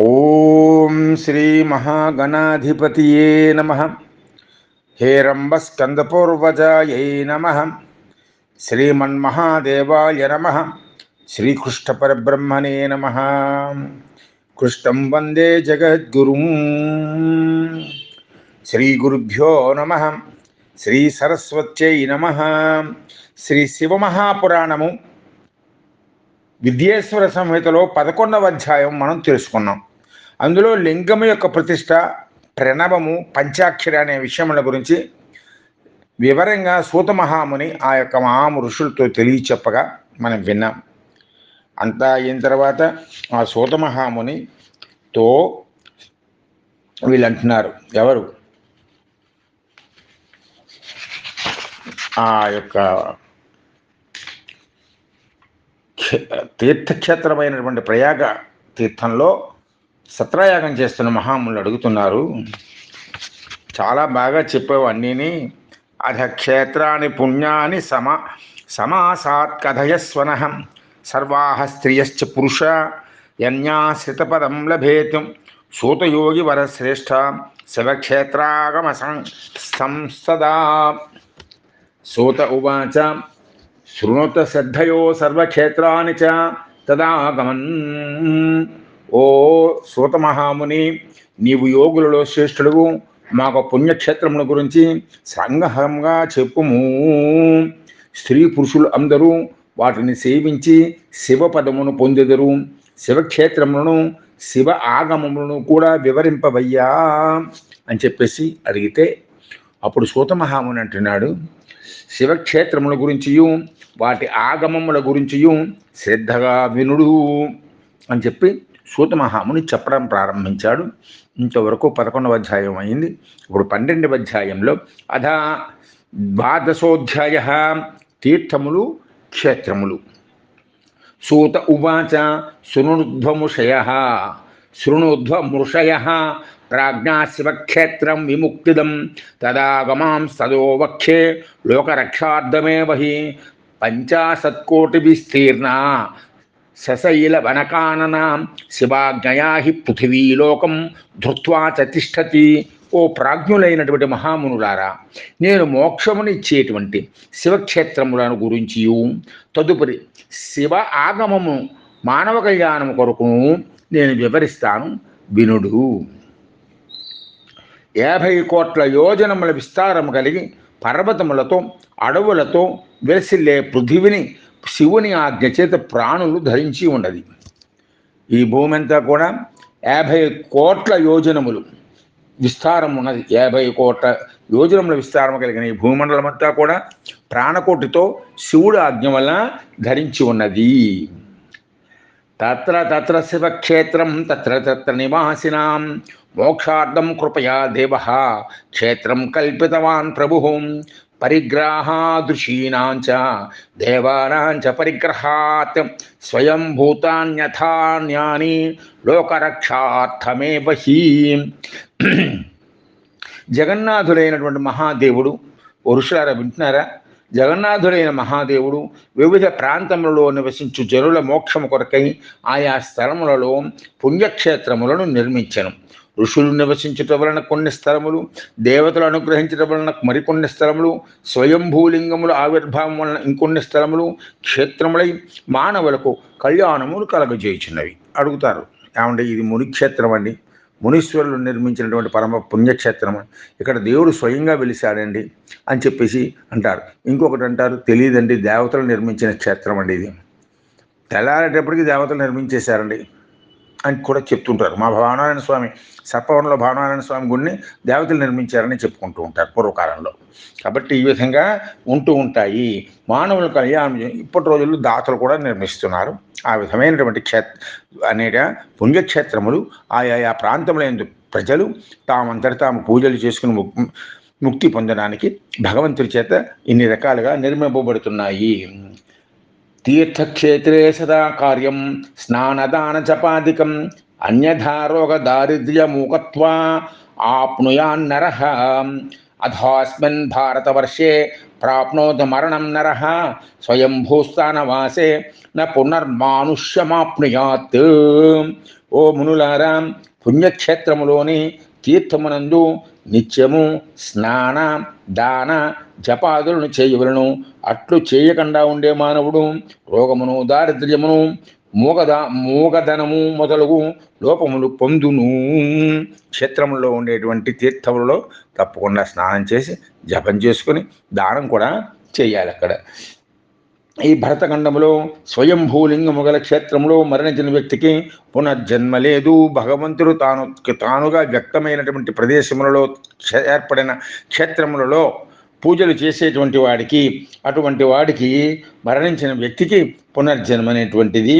ఓం శ్రీ మహాగణాధిపతియే నమః. హేరంబస్కందపూర్వజాయై నమః. శ్రీమన్మహాదేవాయ నమః. శ్రీకృష్ణపరబ్రహ్మణే నమః. కృష్ణం వందే జగద్గురుం. శ్రీగురుభ్యో నమః. శ్రీ సరస్వత్యై నమః. శ్రీ శివమహాపురాణము విద్యేశ్వర సంహితలో 11వ అధ్యాయం మనం తెలుసుకున్నాం. అందులో లింగము యొక్క ప్రతిష్ట, ప్రణవము, పంచాక్షరి అనే విషయముల గురించి వివరంగా సూత మహాముని ఆ యొక్క మహాము ఋషులతో తెలియచెప్పగా మనం విన్నాం. అంతా అయిన తర్వాత ఆ సూత మహామునితో వీళ్ళు అంటున్నారు, ఎవరు ఆ యొక్క తీర్థక్షేత్రమైనటువంటి ప్రయాగ తీర్థంలో సత్రయాగం చేస్తున్న మహాములు అడుగుతున్నారు, చాలా బాగా చెప్పావు అన్నీని. అధ క్షేత్రాన్ని పుణ్యాన్ని సమాసాత్ కథయస్వన సర్వాహ స్త్రియశ్చ పురుష యన్యాశ్రితపదం లభేత్ సూతయోగి వరశ్రేష్ఠ శివక్షేత్రాగమ సంసదా. సూత ఉవాచ శృణుత శ్రద్ధయో సర్వక్షేత్రాన్ని చ తదాగమన్. ఓ సూత మహాముని, నీవు యోగులలో శ్రేష్ఠుడు, మాకు పుణ్యక్షేత్రముల గురించి సంగ్రహంగా చెప్పుము. స్త్రీ పురుషులు అందరూ వాటిని సేవించి శివపదమును పొందెదరు. శివక్షేత్రములను శివ ఆగమములను కూడా వివరింపవయ్యా అని చెప్పేసి అడిగితే, అప్పుడు సూత మహాముని అంటున్నాడు, శివక్షేత్రముల గురించియు వాటి ఆగమముల గురించియు శ్రద్ధగా వినుడు అని చెప్పి సూత మహాముని చెప్పడం ప్రారంభించాడు. ఇంతవరకు 11వ అధ్యాయం అయింది. ఇప్పుడు 12వ అధ్యాయంలో అధా ద్వాదశోధ్యాయ తీర్థములు క్షేత్రములు. సూత ఉవాచ శృణుధ్వమృషయ ప్రాజ్ఞా శివక్షేత్రం విముక్తిదం తదాగమాం సదో వక్షే లోకరక్షార్థమేవ హి 50 కోటి విస్తీర్ణ సశైల వనకానన శివాజ్ఞయా హి పృథివీలోకం ధృత్వా చ తిష్టతి. ఓ ప్రాజ్ఞులైనటువంటి మహామునులారా, నేను మోక్షమునిచ్చేటువంటి శివక్షేత్రములను గురించియు తదుపరి శివ ఆగమము మానవ కళ్యాణము కొరకును నేను వివరిస్తాను, వినుడు. 50 కోట్ల యోజనముల విస్తారము కలిగి పర్వతములతో అడవులతో వెలసిల్లే పృథివిని శివుని ఆజ్ఞ చేత ప్రాణులు ధరించి ఉన్నది. ఈ భూమి అంతా కూడా 50 కోట్ల యోజనములు విస్తారం ఉన్నది. 50 కోట్ల యోజనముల విస్తారం కలిగిన ఈ భూమండలం అంతా కూడా ప్రాణకోటితో శివుడు ఆజ్ఞ వల్ల ధరించి ఉన్నది. తత్ర తత్ర శివక్షేత్రం తత్ర తత్ర నివాసినాం మోక్షార్థం కృపయా దేవ క్షేత్రం కల్పితవాన్ ప్రభు పరిగ్రహాదృశీనాంచ దేవానాంచ పరిగ్రహాత్ స్వయం భూతాన్యథాన్యాని లోకరక్షార్థమేవ హి. జగన్నాథుడైనటువంటి మహాదేవుడు, ఋషులారా వింటున్నారా? జగన్నాథుడైన మహాదేవుడు వివిధ ప్రాంతములలో నివసించు జనుల మోక్షము కొరకై ఆయా స్థలములలో పుణ్యక్షేత్రములను నిర్మించెను. ఋషులు నివసించుట వలన కొన్ని స్థలములు, దేవతలు అనుగ్రహించడం వలన మరికొన్ని స్థలములు, స్వయంభూలింగముల ఆవిర్భావం వలన ఇంకొన్ని స్థలములు క్షేత్రములై మానవులకు కళ్యాణములు కలగజేయుచున్నవి. అడుగుతారు, ఏమంటే ఇది మునిక్షేత్రం అండి, మునీశ్వరులు నిర్మించినటువంటి పరమ పుణ్యక్షేత్రం, ఇక్కడ దేవుడు స్వయంగా వెలిశాడండి అని చెప్పేసి అంటారు. ఇంకొకటి అంటారు, తెలియదండి, దేవతలు నిర్మించిన క్షేత్రం అండి ఇది, తెల్లారేటప్పటికి దేవతలు నిర్మించేశారండి అని కూడా చెప్తుంటారు. మా భావనారాయణ స్వామి సర్పవరంలో భావనారాయణ స్వామి గుడిని దేవతలు నిర్మించారని చెప్పుకుంటూ ఉంటారు పూర్వకాలంలో. కాబట్టి ఈ విధంగా ఉంటూ ఉంటాయి. మానవుల కళ్యాణం ఇప్పటి రోజుల్లో దాతలు కూడా నిర్మిస్తున్నారు. ఆ విధమైనటువంటి అనేక పుణ్యక్షేత్రములు ఆయా ప్రాంతంలో ప్రజలు తామంతటి తాము పూజలు చేసుకుని ముక్తి పొందడానికి భగవంతుడి చేత ఇన్ని రకాలుగా నిర్మింపబడుతున్నాయి. తీర్థక్షేత్రే సదా కార్యం స్నానదాన జపాదికం అన్యథా రోగ దారిద్ర్యమూకత్వా ఆప్నుయాన్నరః అథాస్మిన్ భారతవర్షే ప్రాప్నోత మరణం నరః స్వయంభూస్థానవాసే న పునర్మానుష్యమాప్నుయాత్. ఓ మునులారా, పుణ్యక్షేత్రములోని తీర్థమునందు నిత్యము స్నాన దాన జపాదులను చేయవలను. అట్లు చేయకుండా ఉండే మానవుడు రోగమును, దారిద్ర్యమును, మూగధనము మొదలగు లోపములు పొందును. క్షేత్రంలో ఉండేటువంటి తీర్థములలో తప్పకుండా స్నానం చేసి జపం చేసుకుని దానం కూడా చేయాలి. అక్కడ ఈ భరతఖండములో స్వయంభూలింగము గల క్షేత్రంలో మరణించిన వ్యక్తికి పునర్జన్మ లేదు. భగవంతుడు తానుగా వ్యక్తమైనటువంటి ప్రదేశములలో ఏర్పడిన క్షేత్రములలో పూజలు చేసేటువంటి వాడికి, అటువంటి వాడికి మరణించిన వ్యక్తికి పునర్జన్మ అనేటువంటిది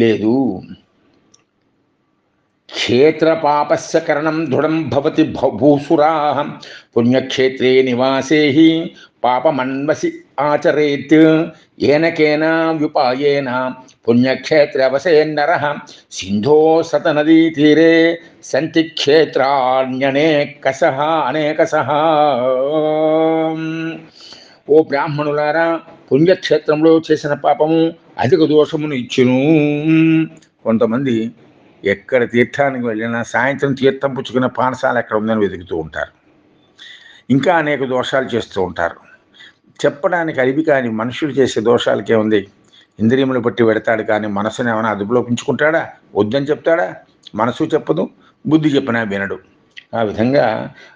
లేదు. క్షేత్రపాపస్య కరణం దృఢం భవతి భూసురా పుణ్యక్షేత్రే నివాసే పాపమన్వసి ఆచరేత్ ఏనకేన వ్యుపాయేన పుణ్యక్షేత్రవసేన్నర సింధో సతనదీ తీరే సంతి క్షేత్రాణ్యనేకశః అనేకశః. ఓ బ్రాహ్మణులారా, పుణ్యక్షేత్రంలో చేసిన పాపము అధిక దోషమును ఇచ్చును. కొంతమంది ఎక్కడ తీర్థానికి వెళ్ళినా సాయంత్రం తీర్థం పుచ్చుకున్న పాఠశాల ఎక్కడ ఉందని వెతుకుతూ ఉంటారు. ఇంకా అనేక దోషాలు చేస్తూ ఉంటారు. చెప్పడానికి అరివి కాని మనుషులు చేసే దోషాలకే ఉంది. ఇంద్రియములు పట్టి పెడతాడు కానీ మనసుని ఏమైనా అదుపులో ఉంచుకుంటాడా? వద్దని చెప్తాడా? మనసు చెప్పదు, బుద్ధి చెప్పినా వినడు. ఆ విధంగా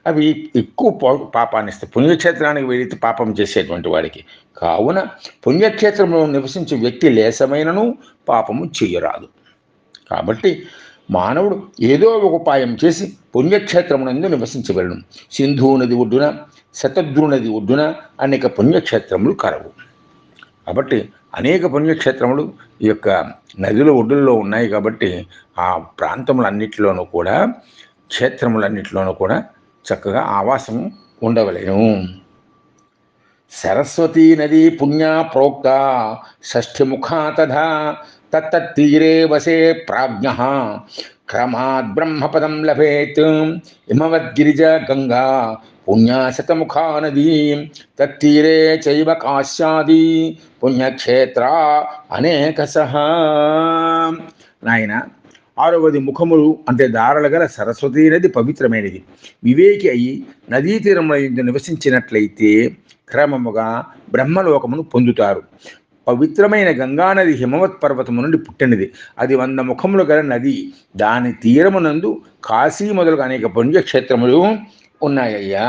అవి ఎక్కువ పాపాన్ని ఇస్తాయి పుణ్యక్షేత్రానికి వెళితే పాపం చేసేటువంటి వాడికి. కావున పుణ్యక్షేత్రంలో నివసించే వ్యక్తి లేసమైనను పాపము చేయరాదు. కాబట్టి మానవుడు ఏదో ఒక ఉపాయం చేసి పుణ్యక్షేత్రమునందు నివసించగలను. సింధు నది ఒడ్డున, శతద్రు నది ఒడ్డున అనేక పుణ్యక్షేత్రములు కలవు. కాబట్టి అనేక పుణ్యక్షేత్రములు ఈ యొక్క నదుల ఒడ్డుల్లో ఉన్నాయి. కాబట్టి ఆ ప్రాంతములన్నిటిలోనూ కూడా, క్షేత్రములన్నిటిలోనూ కూడా చక్కగా ఆవాసం ఉండవలేను. సరస్వతీ నదీ పుణ్య ప్రోక్త షష్ఠిముఖా తథా తత్తీరే వసే ప్రాజ్ఞ క్రమాద్ బ్రహ్మపదం లభేత్. హిమవద్గిరిజ గంగా పుణ్య శతముఖా నదీ తత్తీరే చైవ కాశ్యాది పుణ్యక్షేత్ర అనేకశః. నాయన, 6వది ముఖములు అంటే దారలు గల సరస్వతీ నది పవిత్రమైనది. వివేకి అయి నదీ తీరముల యందు నివసించినట్లయితే క్రమముగా బ్రహ్మలోకమును పొందుతారు. పవిత్రమైన గంగానది హిమవత్ పర్వతము నుండి పుట్టినది. అది 100 ముఖములు గల నది. దాని తీరమునందు కాశీ మొదలుగా అనేక పుణ్యక్షేత్రములు ఉన్నాయ్యా.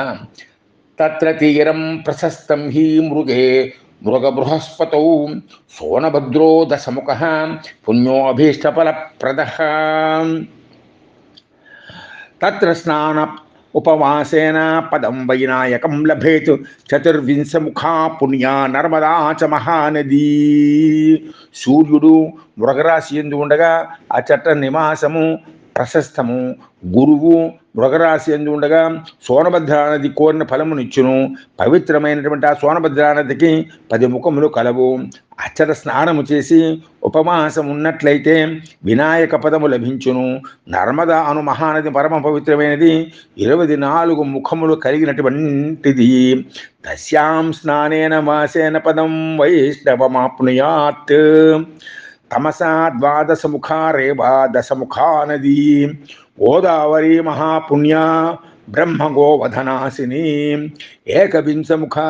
తత్ర తీరం ప్రశస్తం హి మృగ బృహస్పతౌ సోనభద్రో దశముఖః పుణ్యోభీష్టఫలప్రదః. తత్ర స్నాన ఉపవాసేన పదం వైనాయకం లభేత్. చతుర్వింశముఖా పుణ్య నర్మదా చ మహానదీ. సూర్యుడు మృగరాశి యందు ఉండగా అచట నివాసము ప్రశస్తము. గురువు మృగరాశి యందు ఉండగా సోనభద్రా నది కోరిన ఫలమునిచ్చును. పవిత్రమైనటువంటి ఆ సోనభద్రా నదికి 10 ముఖములు కలవు. అచ్చట స్నానము చేసి ఉపవాసం ఉన్నట్లయితే వినాయక పదము లభించును. నర్మదా అను మహానది పరమ పవిత్రమైనది. 24 ముఖములు కలిగినటువంటిది. తస్యాం స్నానేన వాసేన పదం వైష్ణవమాప్నుయాత్. తమసా 12 ముఖా రేవా దశముఖా నదీ. గోదావరి మహాపుణ్య బ్రహ్మగోవధనాశిని. ఏకవింశముఖా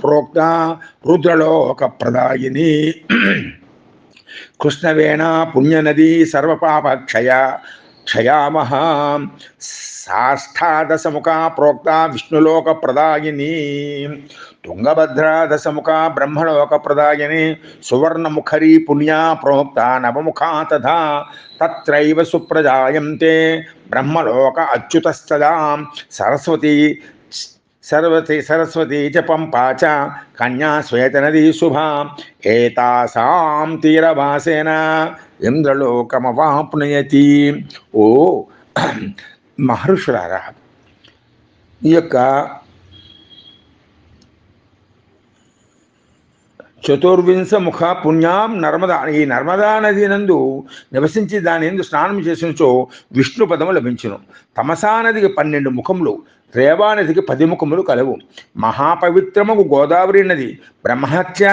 ప్రోక్త రుద్రలోక ప్రదాయిని. కృష్ణవేణ పుణ్యనదీ సర్వపాప క్షయామహ. సాష్టాదశముఖా ప్రోక్త విష్ణులోక ప్రదాయిని. తుంగభద్రా దశముఖా బ్రహ్మలోక ప్రదాయిని. సువర్ణముఖరీ పుణ్యా ప్రోక్త నవముఖా తథా తత్రైవ సుప్రజాయంతే బ్రహ్మలోక అచ్యుతస్తదా. సరస్వతీ చ పంపా చ కన్యా శ్వేతనదీ శుభా. ఏతాసాం తీరవాసేన ఇంద్రలోకమవాప్నయతి. ఓ మహర్షులారా, ఈ యొక్క చతుర్వింశముఖ పుణ్యాం నర్మదా. ఈ నర్మదా నది నందు నివసించి దాని యందు స్నానం చేసినచో విష్ణు పదము లభించును. తమసా నదికి 12 ముఖములు, రేవా నదికి 10 ముఖములు కలవు. మహాపవిత్రముగు గోదావరి నది బ్రహ్మహత్య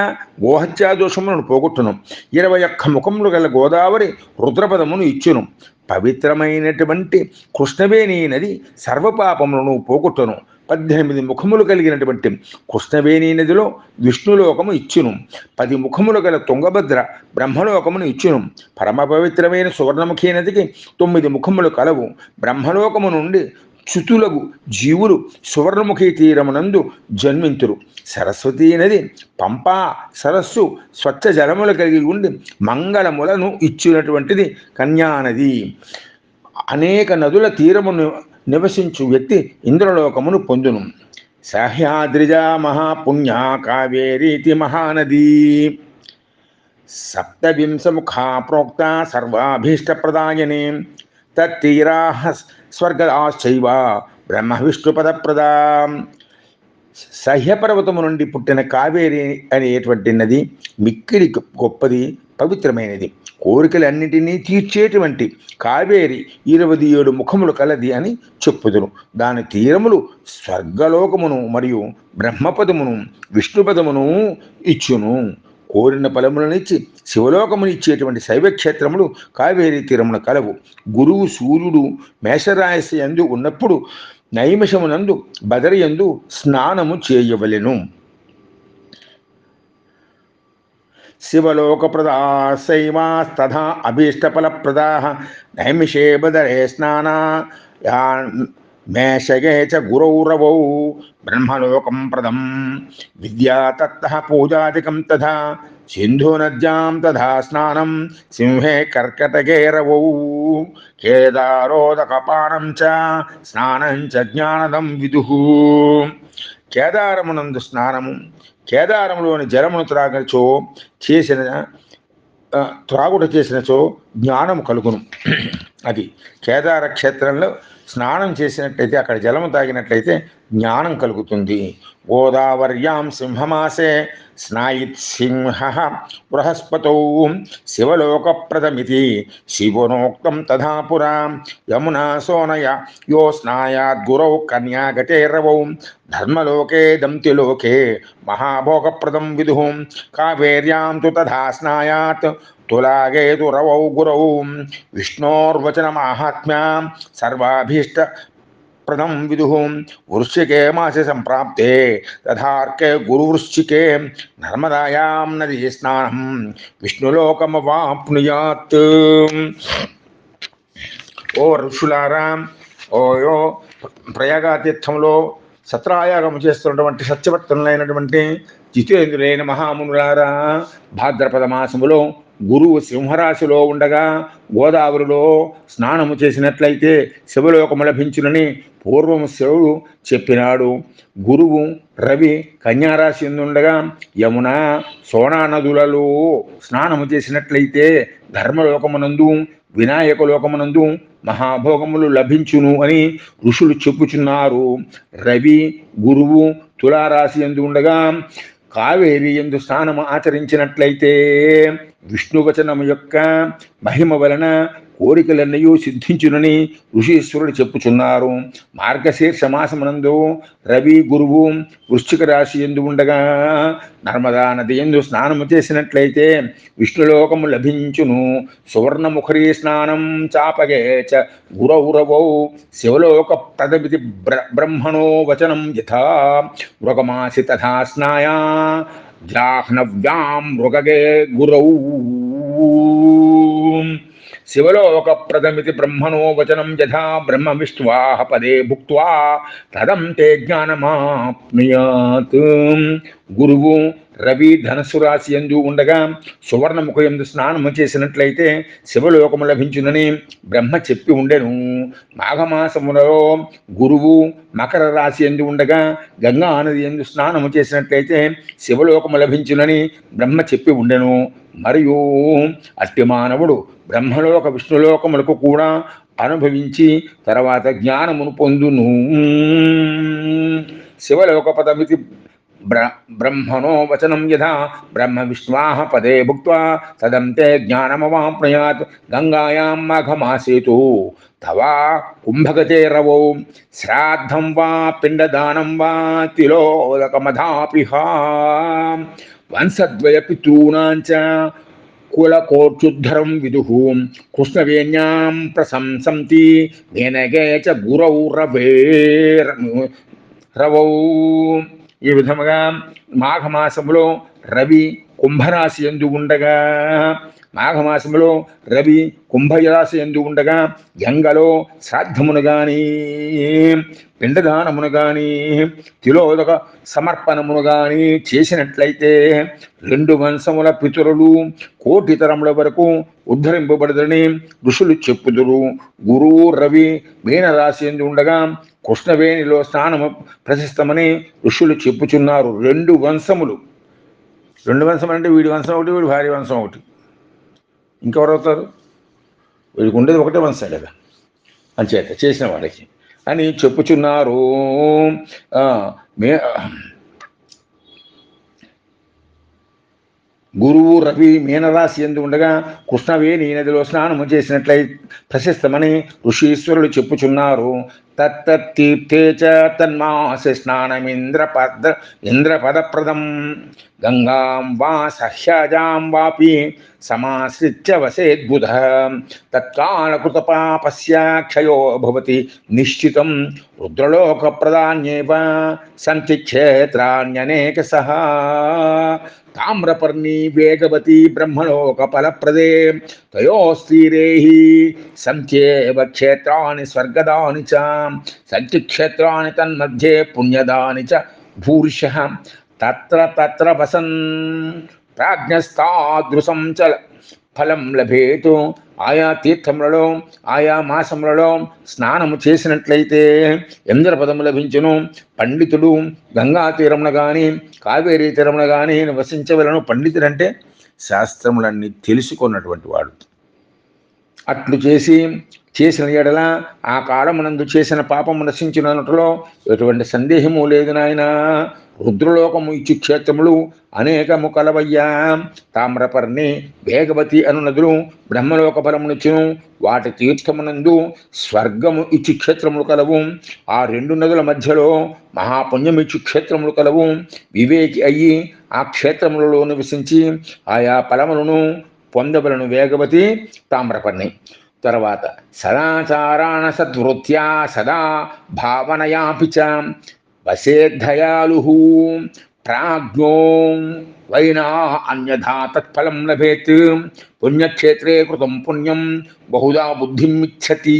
గోహత్యా దోషములను పోగొట్టును. 21 ముఖములు గల గోదావరి రుద్రపదమును ఇచ్చును. పవిత్రమైనటువంటి కృష్ణవేణి నది సర్వపాపములను పోగొట్టును. 18 ముఖములు కలిగినటువంటి కృష్ణవేణి నదిలో విష్ణులోకము ఇచ్చును. 10 ముఖములు గల తుంగభద్ర బ్రహ్మలోకమును ఇచ్చును. పరమ పవిత్రమైన సువర్ణముఖి నదికి 9 ముఖములు కలవు. బ్రహ్మలోకము నుండి చ్యుతులగు జీవులు సువర్ణముఖి తీరమునందు జన్మింతురు. సరస్వతీ నది పంపా సరస్సు స్వచ్ఛ జలములు కలిగి ఉండి మంగళములను ఇచ్చినటువంటిది కన్యానది. అనేక నదుల తీరమును నివసించు వ్యక్తి ఇంద్రలోకమును పొందును. సహ్యాద్రిజ మహాపుణ్యా కావేరీతి మహానదీ సప్తవింశముఖా ప్రోక్త సర్వాభీష్టప్రదాయనే తత్తీరా స్వర్గాశ్చైవ బ్రహ్మ విష్ణుపదప్రదా. సహ్యపర్వతము నుండి పుట్టిన కావేరి అనేటువంటి నది మిక్కిలి గొప్పది, పవిత్రమైనది. కోరికలన్నింటినీ తీర్చేటువంటి కావేరి 27 ముఖములు కలది అని చెప్పుదురు. దాని తీరములు స్వర్గలోకమును మరియు బ్రహ్మపదమును విష్ణుపదమును ఇచ్చును. కోరిన ఫలములనిచ్చి శివలోకమును ఇచ్చేటువంటి శైవక్షేత్రములు కావేరీ తీరమున కలవు. గురువు సూర్యుడు మేషరాశి యందు ఉన్నప్పుడు నైమిషమునందు బదరియందు స్నానము చేయవలెను. శివలోకప్రదా శైవాస్తథా అభీష్టఫలప్రదా నైమిషే బదరే స్నానా మేషగే చ గురౌరవౌ బ్రహ్మలోకం ప్రదం విద్యా తత్తః పూజాదికం తథా సింధునద్యాం తథా స్నానం సింహే కర్కటకే రవౌ కేదారోదకపానం చ స్నానం చ జ్ఞానదం విదుః. కేదారమునందు స్నానము, కేదారములోని జలమును త్రాగుట చేసినచో జ్ఞానము కలుగును. అది కేదార క్షేత్రంలో స్నానం చేసినట్లయితే, అక్కడ జలము తాగినట్లయితే జ్ఞానం కలుగుతుంది. గోదావర్యాం సింహమాసే స్నాయిత్ సింహ బృహస్పతౌ శివలోకప్రదమితి శివనోక్తం తథా పురా యమునా సోనయ యో స్నాయాద్ గురౌ కన్యాగతే రవౌ ధర్మలోకే దంతిలోకే మహాభోగప్రదం విదుః కావేర్యాం తు తథా స్నాయాత్ తులాగేతు రవౌ గురౌ విష్ణోర్వచన మాహాత్మ్యాం సర్వాభీష్ట ప్రదం విదుః వృశ్చికే మాసే సంప్రాప్తే తథార్కే గురువృశ్చికే నర్మదాయాం నదీ స్నానం విష్ణులోకమవాప్నుయాత్. ఓ ఋషులారా, ఓయో ప్రయాగాతీర్థంలో సత్రాయాగము చేస్తున్నటువంటి సత్యవర్తనులైనటువంటి జితేంద్రులైన మహామునులారా, భాద్రపద మాసములో గురువు సింహరాశిలో ఉండగా గోదావరిలో స్నానము చేసినట్లయితే శివలోకము లభించునని పూర్వము శివుడు చెప్పినాడు. గురువు రవి కన్యారాశి ఎందుండగా యమున సోనా నదులలో స్నానము చేసినట్లయితే ధర్మలోకమునందు వినాయక లోకమునందు మహాభోగములు లభించును అని ఋషులు చెప్పుచున్నారు. రవి గురువు తులారాశి ఎందు ఉండగా కావేరి ఎందు స్నానము ఆచరించినట్లయితే విష్ణువచనము యొక్క మహిమ వలన కోరికలన్నీ సిద్ధించునని ఋషీశ్వరుడు చెప్పుచున్నారు. మార్గశీర్ష మాసమునందు రవి గురువు వృశ్చిక రాశి ఎందు ఉండగా నర్మదా నది ఎందు స్నానము చేసినట్లయితే విష్ణులోకము లభించును. సువర్ణముఖరీ స్నానం చాపగే చ గురౌరవౌ శివలోక ప్రదమితి బ్రహ్మణో వచనం యథా మృగమాసి తథా స్నాయా జాహ్నవ్యాం మృగగే గురౌ శివలోక ప్రదమితి బ్రహ్మణో వచనం యథా బ్రహ్మ విష్ణువాహ పదే భుక్త్వా తదం తే జ్ఞానమాప్నుయాత్. గురువు రవి ధనస్సు రాశి యందు ఉండగా సువర్ణముఖ యందు స్నానము చేసినట్లయితే శివలోకము లభించునని బ్రహ్మ చెప్పి ఉండెను. మాఘమాసములలో గురువు మకర రాశి యందు ఉండగా గంగా నది యందు స్నానము చేసినట్లయితే శివలోకము లభించునని బ్రహ్మ చెప్పి ఉండెను. మరియు అట్టి మానవుడు బ్రహ్మలోక విష్ణులోకములకు కూడా అనుభవించి తర్వాత జ్ఞానమును పొందును. శివలోక పదమితి బ్రహ్మణో వచనం యథా బ్రహ్మ విష్ణువాహ పదే భుక్త్వా తదంతే జ్ఞానమవాప్నుయాత్. గంగాయాం మాఘమాసేతు తవా కుంభగతే రవౌ శ్రాద్ధం వా పిండదానం వా తిలోదకమధాపిహ వంశద్వయ పితॄణాంచ కులకోర్చుద్ధరం విదుః కృష్ణవేణ్యాం ప్రశంసంతి మేనగే చ గురౌ రవౌ. ఈ విధముగా మాఘమాసములో రవి కుంభరాశి యందు ఉండగా, మాఘమాసములో రవి కుంభరాశి యందు ఉండగా గంగలో శ్రాద్ధమును గాని, పిండదానమును గాని, తిలోదక సమర్పణమును గాని చేసినట్లయితే 2 వంశముల పితరులు కోటి తరముల వరకు ఉద్ధరింపబడదని ఋషులు చెప్పుదురు. గురువు రవి మీనరాశి యందు ఉండగా కృష్ణవేణిలో స్నానము ప్రశస్తమని ఋషులు చెప్పుచున్నారు. 2 వంశములు. 2 వంశం అంటే వీడి వంశం ఒకటి, వీడి భార్య వంశం ఒకటి. ఇంకెవరు అవుతారు? వీడికి ఉండేది ఒకటే వంశం కదా, అంచేత చేసిన వాళ్ళకి అని చెప్పుచున్నారు. గురువు రవి మీనరాశి యందు ఉండగా కృష్ణవేణి నదిలో స్నానము చేసినట్లయి ప్రశస్తమని ఋషీశ్వరులు చెప్పుచున్నారు. తత్తీర్థే చ తన్మాసి ఇంద్రపదప్రదం గంగాం వా సహ్యజాం వాపి సమాశ్రిత్య వసేద్బుధ తత్కాలకృత పాపస్య క్షయో భవతి నిశ్చితం రుద్రలోకప్రదాన్యేవ సంతి క్షేత్రాణ్యనేకశః. తామ్రపర్ణి వేగవతి బ్రహ్మలోక ఫలప్రదే తయోస్తీరేహి సంత్యేవ క్షేత్రాని స్వర్గదాని చ సంతి క్షేత్రాని తన్మధ్యే పుణ్యదాని చ భూరిశః. తత్ర తత్ర వసన్ ప్రాజ్ఞస్తాదృశం చ ఫలం లభేతు. ఆయా తీర్థములలో ఆయా మాసములలో స్నానము చేసినట్లయితే ఇంద్రపదము లభించును. పండితుడు గంగా తీరమున గాని కావేరీ తీరమున గాని నివసించవలను. పండితుడంటే శాస్త్రములన్నీ తెలుసుకున్నటువంటి వాడు. అట్లు చేసిన ఎడల ఆ కాలమునందు చేసిన పాపము నశించినట్లో ఎటువంటి సందేహము లేదు నాయన. రుద్రలోకము ఇచ్చు క్షేత్రములు అనేకము కలవయ్యా. తామ్రపర్ణి వేగవతి అను నదులు బ్రహ్మలోక ఫలమునిచ్చును. వాటి తీర్థమునందు స్వర్గము ఇచ్చు క్షేత్రములు కలవు. ఆ 2 నదుల మధ్యలో మహాపుణ్యమిచ్చు క్షేత్రములు కలవు. వివేకి అయ్యి ఆ క్షేత్రములలో నివసించి ఆయా ఫలములను పొందవలను వేగవతి తామ్రపర్ణి. తర్వాత సదాచారాణ సద్వృత్యా సదా భావనయాపి చ వసేద్ధయాలు ప్రాజ్ఞో వైనా అన్యథా తత్ఫలం లభేత్. పుణ్యక్షేత్రే కృతం పుణ్యం బహుదా బుద్ధిమిచ్చతి.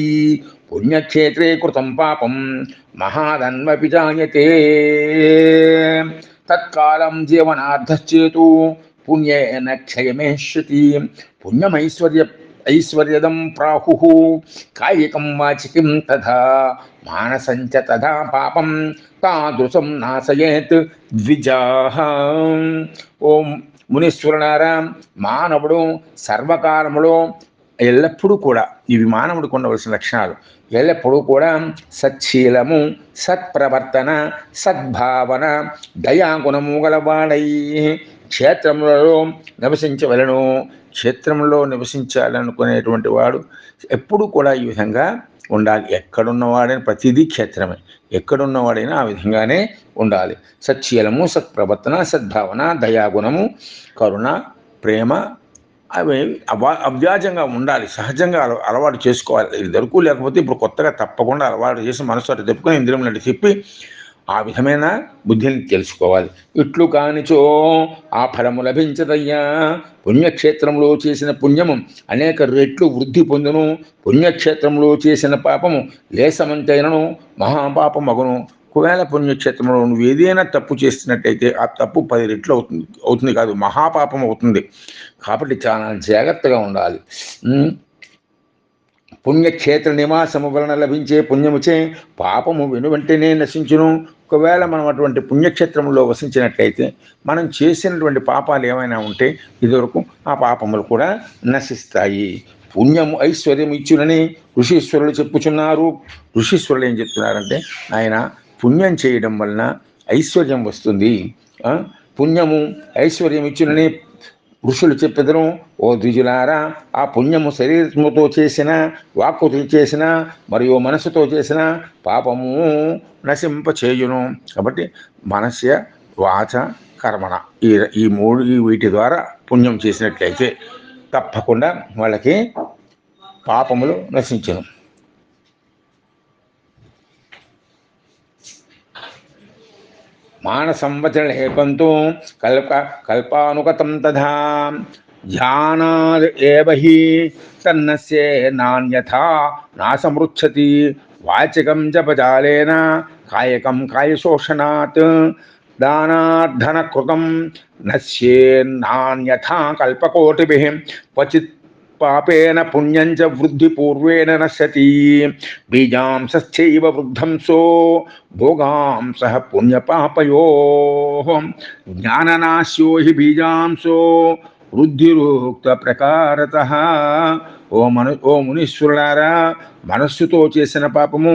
పుణ్యక్షేత్రే కృతం పాపం మహాదన్వపి జాయతే. తత్కాలం జీవనార్థశ్చేతు పుణ్యేన క్షయమేష్యతి. ఐశ్వర్యదం ప్రాహుః కాయికం వాచికం తథా మానసంచ తథా పాపం తాదృశం నాశయేత్ ద్విజాః. ఓం మునీశ్వరులారా, మానవుడు సర్వకాలములో ఎల్లప్పుడూ కూడా, ఇవి మానవుడికి ఉండవలసిన లక్షణాలు, ఎల్లప్పుడూ కూడా సచ్చీలము, సత్ప్రవర్తన, సద్భావన, దయాగుణము గలవాడై క్షేత్రములలో నివసించవలను. క్షేత్రంలో నివసించాలనుకునేటువంటి వాడు ఎప్పుడు కూడా ఈ విధంగా ఉండాలి. ఎక్కడున్నవాడైనా ప్రతిదీ క్షేత్రమే, ఎక్కడున్నవాడైనా ఆ విధంగానే ఉండాలి. సచ్చీలము, సత్ప్రవర్తన, సద్భావన, దయాగుణము, కరుణ, ప్రేమ అవి అవ్యాజంగా ఉండాలి. సహజంగా అలవాటు చేసుకోవాలి. ఇది దొరుకు లేకపోతే ఇప్పుడు కొత్తగా తప్పకుండా అలవాటు చేసి మనసు అటు తెప్పుకొని ఇంద్రియములు చెప్పి ఆ విధమైన బుద్ధిని తెలుసుకోవాలి. ఇట్లు కానిచో ఆ ఫలము లభించదయ్యా. పుణ్యక్షేత్రంలో చేసిన పుణ్యము అనేక రెట్లు వృద్ధి పొందును. పుణ్యక్షేత్రంలో చేసిన పాపము లేసమంతైనను మహాపాపమగును. ఒకవేళ పుణ్యక్షేత్రంలో నువ్వు ఏదైనా తప్పు చేస్తున్నట్టయితే ఆ తప్పు 10 రెట్లు అవుతుంది కాదు, మహాపాపం అవుతుంది. కాబట్టి చాలా జాగ్రత్తగా ఉండాలి. పుణ్యక్షేత్ర నివాసము వలన లభించే పుణ్యముచే పాపము వెనువెంటనే నశించును. ఒకవేళ మనం అటువంటి పుణ్యక్షేత్రంలో వసించినట్లయితే మనం చేసినటువంటి పాపాలు ఏమైనా ఉంటే ఇదివరకు ఆ పాపములు కూడా నశిస్తాయి. పుణ్యము ఐశ్వర్యం ఇచ్చునని ఋషీశ్వరులు చెప్పుచున్నారు. ఋషీశ్వరులు ఏం చెప్తున్నారంటే, ఆయన పుణ్యం చేయడం వలన ఐశ్వర్యం వస్తుంది, పుణ్యము ఐశ్వర్యం ఇచ్చునని ఋషులు చెప్పెదరు. ఓ ద్విజులారా, ఆ పుణ్యము శరీరముతో చేసిన, వాక్కుతో చేసిన మరియు మనసుతో చేసిన పాపము నశింపచేయును. కాబట్టి మనస్య వాచ కర్మణ ఈ 3 వీటి ద్వారా పుణ్యం చేసినట్లయితే తప్పకుండా వాళ్ళకి పాపములు నశించును. మానసంవచలేపంతో కల్పానుగతం తథా ధ్యానాద్ ఏవ హి తన్నస్యే నాన్యథా నాసమృచ్చతి వాచికం జపజాలేన కాయకం కాయశోషణాత్ దానార్ధనకృతం నశ్యేన్నాన్యథా కల్పకోటిభిః క్వచిత్ పాపేన పుణ్యంచ వృద్ధి పూర్వేణ నశ్యతి బీజాంశ్చైవ వృద్ధంసో భోగాంసః పుణ్యపాపయోః జ్ఞాననాశ్యో హి బీజాంసో వృద్ధిరూక్త ప్రకారతః. ఓ మునీశ్వరులారా, మనస్సుతో చేసిన పాపము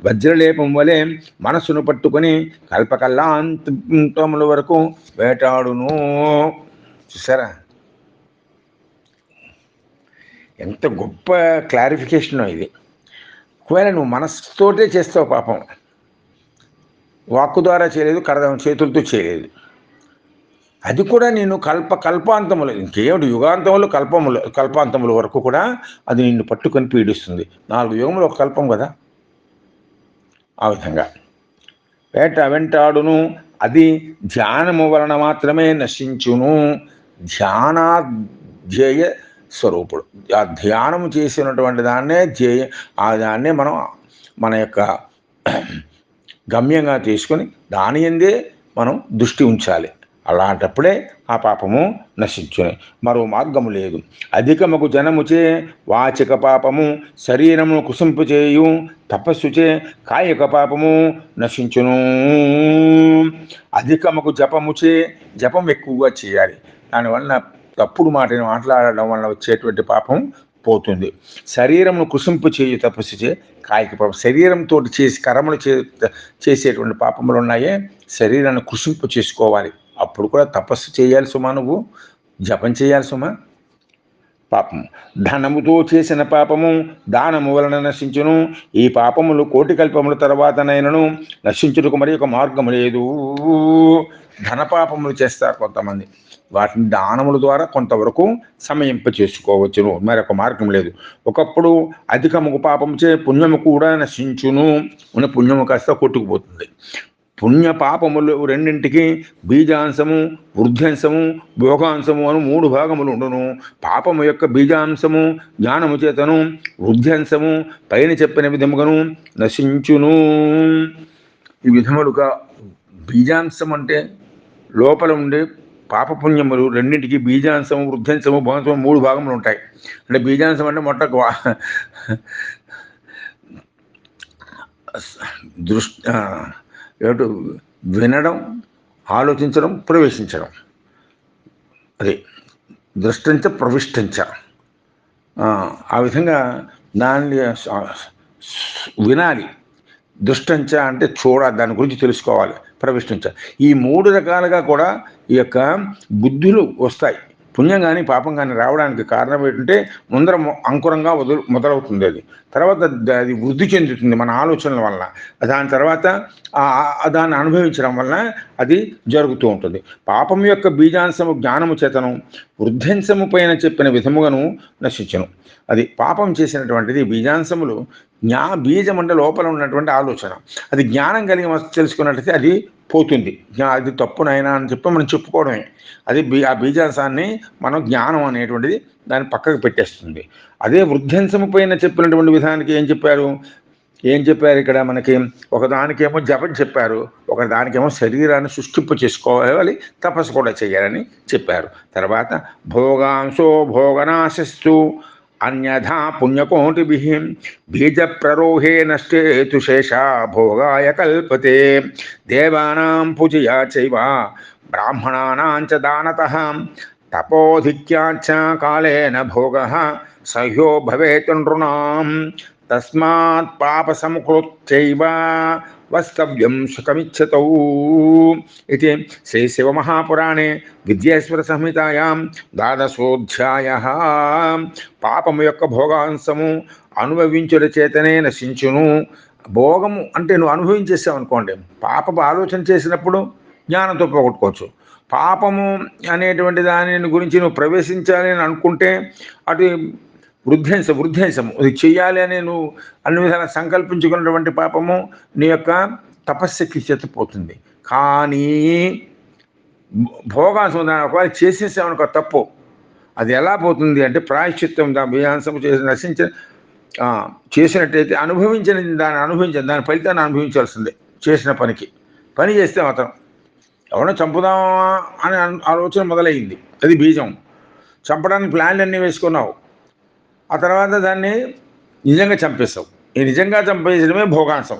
వజ్రలేపం వలె మనస్సును పట్టుకొని కల్పకల్లాంతముల వరకు వేటాడును. చూసారా ఎంత గొప్ప క్లారిఫికేషన్ ఇది. ఒకవేళ నువ్వు మనస్సుతోటే చేస్తావు పాపం, వాక్కు ద్వారా చేయలేదు, చేతులతో చేయలేదు, అది కూడా నేను కల్పాంతములు ఇంకేమిటి యుగాంతములు కల్పాంతముల వరకు కూడా అది నిన్ను పట్టుకొని పీడిస్తుంది. 4 యుగములు ఒక కల్పం కదా. ఆ విధంగా వెంటాడును. అది ధ్యానము వలన మాత్రమే నశించును. ధ్యానాధ్యేయ స్వరూపుడు. ఆ ధ్యానము చేసినటువంటి దాన్నే దాన్నే మనం మన యొక్క గమ్యంగా తీసుకొని దాని యందే మనం దృష్టి ఉంచాలి. అలాంటప్పుడే ఆ పాపము నశించును. మరో మార్గము లేదు. అధికముకు జనముచే వాచిక పాపము శరీరమును కుసింపు చేయు, తపస్సుచే కాయిక పాపము నశించును. అధికముకు జపముచే, జపం ఎక్కువగా చేయాలి, దానివల్ల తప్పుడు మాట్లాడడం వల్ల వచ్చేటువంటి పాపం పోతుంది. శరీరమును కుసింపు చేయు తపస్సుచే కాయిక పాపం. శరీరంతో చేసి కర్మలు చేసేటువంటి పాపములు ఉన్నాయే, శరీరాన్ని కుసింపు చేసుకోవాలి. అప్పుడు కూడా తపస్సు చేయాలి సుమా, నువ్వు జపం చేయాలి సుమా. పాపము ధనముతో చేసిన పాపము దానము వలన నశించును. ఈ పాపములు 1,000,000 కల్పముల తర్వాతనైనను నశించుటకు మరి ఒక మార్గము లేదు. ధనపాపములు చేస్తారు కొంతమంది, వాటిని దానముల ద్వారా కొంతవరకు సమయింప చేసుకోవచ్చును, మరొక మార్గం లేదు. ఒకప్పుడు అధికముకు పాపముచే పుణ్యము కూడా నశించును. ఉన్న పుణ్యము కాస్త కొట్టుకుపోతుంది. పుణ్య పాపములు రెండింటికి బీజాంశము, వృద్ధ్యంశము, భోగాంశము అని 3 భాగములు ఉండును. పాపము యొక్క బీజాంశము జ్ఞానము చేతను, వృద్ధ్యంశము పైన చెప్పిన విధముగాను నశించును. ఈ విధములుగా బీజాంశం అంటే లోపల ఉండే పాపపుణ్యములు రెండింటికి బీజాంశము, వృద్ధ్యంశము, భోగాంశము 3 భాగములు ఉంటాయి. అంటే బీజాంశం అంటే వినడం, ఆలోచించడం, ప్రవేశించడం. అదే దృష్టంచ ప్రవిష్టంచ. ఆ విధంగా దాన్ని వినాలి. దృష్టంచ అంటే దాని గురించి తెలుసుకోవాలి. ప్రవిష్టించ. ఈ 3 రకాలుగా కూడా ఈ యొక్క బుద్ధులు వస్తాయి. పుణ్యం కానీ పాపం కానీ రావడానికి కారణం ఏంటంటే ముందర అంకురంగా మొదలవుతుంది. అది తర్వాత అది వృద్ధి చెందుతుంది మన ఆలోచనల వల్ల. దాని తర్వాత దాన్ని అనుభవించడం వల్ల అది జరుగుతూ ఉంటుంది. పాపం యొక్క బీజాంశము జ్ఞానము చేతను, వృద్ధ్యంశము పైన చెప్పిన విధముగాను నశించను. అది పాపం చేసినటువంటిది బీజాంశములు. బీజం అంటే లోపల ఉన్నటువంటి ఆలోచన, అది జ్ఞానం కలిగి తెలుసుకున్నట్లయితే అది పోతుంది. అది తప్పునైనా అని చెప్పి మనం చెప్పుకోవడమే. అది ఆ బీజాంశాన్ని మనం జ్ఞానం అనేటువంటిది దాన్ని పక్కకు పెట్టేస్తుంది. అదే వృద్ధ్యంశము పైన చెప్పినటువంటి విధానానికి ఏం చెప్పారు ఇక్కడ మనకి? ఒకదానికేమో జపం చెప్పారు, ఒకదానికేమో శరీరాన్ని సృష్టింపు చేసుకోవాలి, తపస్సు కూడా చేయాలని చెప్పారు. తర్వాత భోగాంశో భోగనాశస్తు అన్యథా పుణ్యకోటిభిః బీజ ప్రరోహే నష్టే తు శేషా భోగాయ కల్పతే దేవానాం పూజయా చైవ బ్రాహ్మణానాం చ దానతః తపోధిక్యాచ్చ కాలేన భోగః సహ్యో భవేత్ నృణాం తస్మాత్ పాప సంకృత్యైవ వస్తవ్యం సుఖమిచ్చతౌ ఇది శ్రీ శివమహాపురాణే విద్యేశ్వర సంహితాయాం 12ోऽధ్యాయః. పాపము యొక్క భోగాంశము అనుభవించుట చేతనే నశించును. భోగము అంటే నువ్వు అనుభవించేసావు అనుకోండి, పాపపు ఆలోచన చేసినప్పుడు జ్ఞానంతో పోగొట్టుకోవచ్చు. పాపము అనేటువంటి దాని గురించి నువ్వు ప్రవేశించాలి అని అనుకుంటే అటు వృద్ధించము ఇది చెయ్యాలి అని నువ్వు అన్ని విధాలు సంకల్పించుకున్నటువంటి పాపము నీ యొక్క తపశ్శక్తి చేత పోతుంది. కానీ భోగాంశం దాన్ని ఒకవేళ చేసేసామనుకో తప్పు, అది ఎలా పోతుంది అంటే ప్రాయశ్చిత్తం బీజాంశము చేసి చేసినట్టయితే దాని ఫలితాన్ని అనుభవించాల్సిందే. చేసిన పని చేస్తే మాత్రం ఎవడో చంపుదామా అనే ఆలోచన మొదలయ్యింది, అది బీజం. చంపడానికి ప్లాన్లు అన్నీ వేసుకున్నావు, ఆ తర్వాత దాన్ని నిజంగా చంపేస్తావు. ఈ నిజంగా చంపేసడమే భోగాంశం.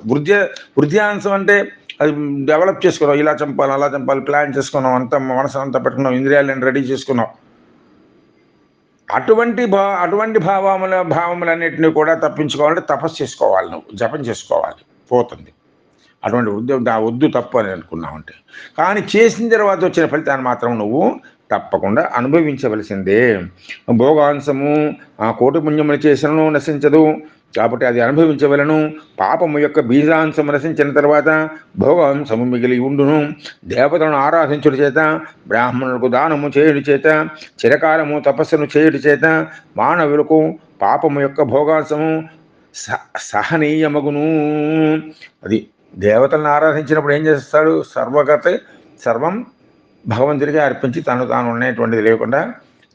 వృద్ధ్యాంశం అంటే అది డెవలప్ చేసుకున్నావు, ఇలా చంపాలి అలా చంపాలి ప్లాన్ చేసుకున్నావు, అంతా మనసు అంతా పెట్టుకున్నావు, ఇంద్రియాలను రెడీ చేసుకున్నావు. అటువంటి భావములన్నింటినీ కూడా తప్పించుకోవాలంటే తపస్సు చేసుకోవాలి, నువ్వు జపం చేసుకోవాలి, పోతుంది. అటువంటి వద్దు తప్పు అని అనుకున్నావంటే. కానీ చేసిన తర్వాత వచ్చిన ఫలితాన్ని మాత్రం నువ్వు తప్పకుండా అనుభవించవలసిందే. భోగాంశము ఆ కోటి పుణ్యములు చేసినను నశించదు, కాబట్టి అది అనుభవించవలను. పాపము యొక్క బీజాంశము నశించిన తర్వాత భోగాంశము మిగిలి ఉండును. దేవతలను ఆరాధించుట చేత, బ్రాహ్మణులకు దానము చేయుడి చేత, చిరకాలము తపస్సును చేయుడి చేత మానవులకు పాపము యొక్క భోగాంశము సహనీయమగును. అది దేవతలను ఆరాధించినప్పుడు ఏం చేస్తాడు? సర్వం భగవంతుడిగా అర్పించి తాను ఉన్నటువంటిది లేకుండా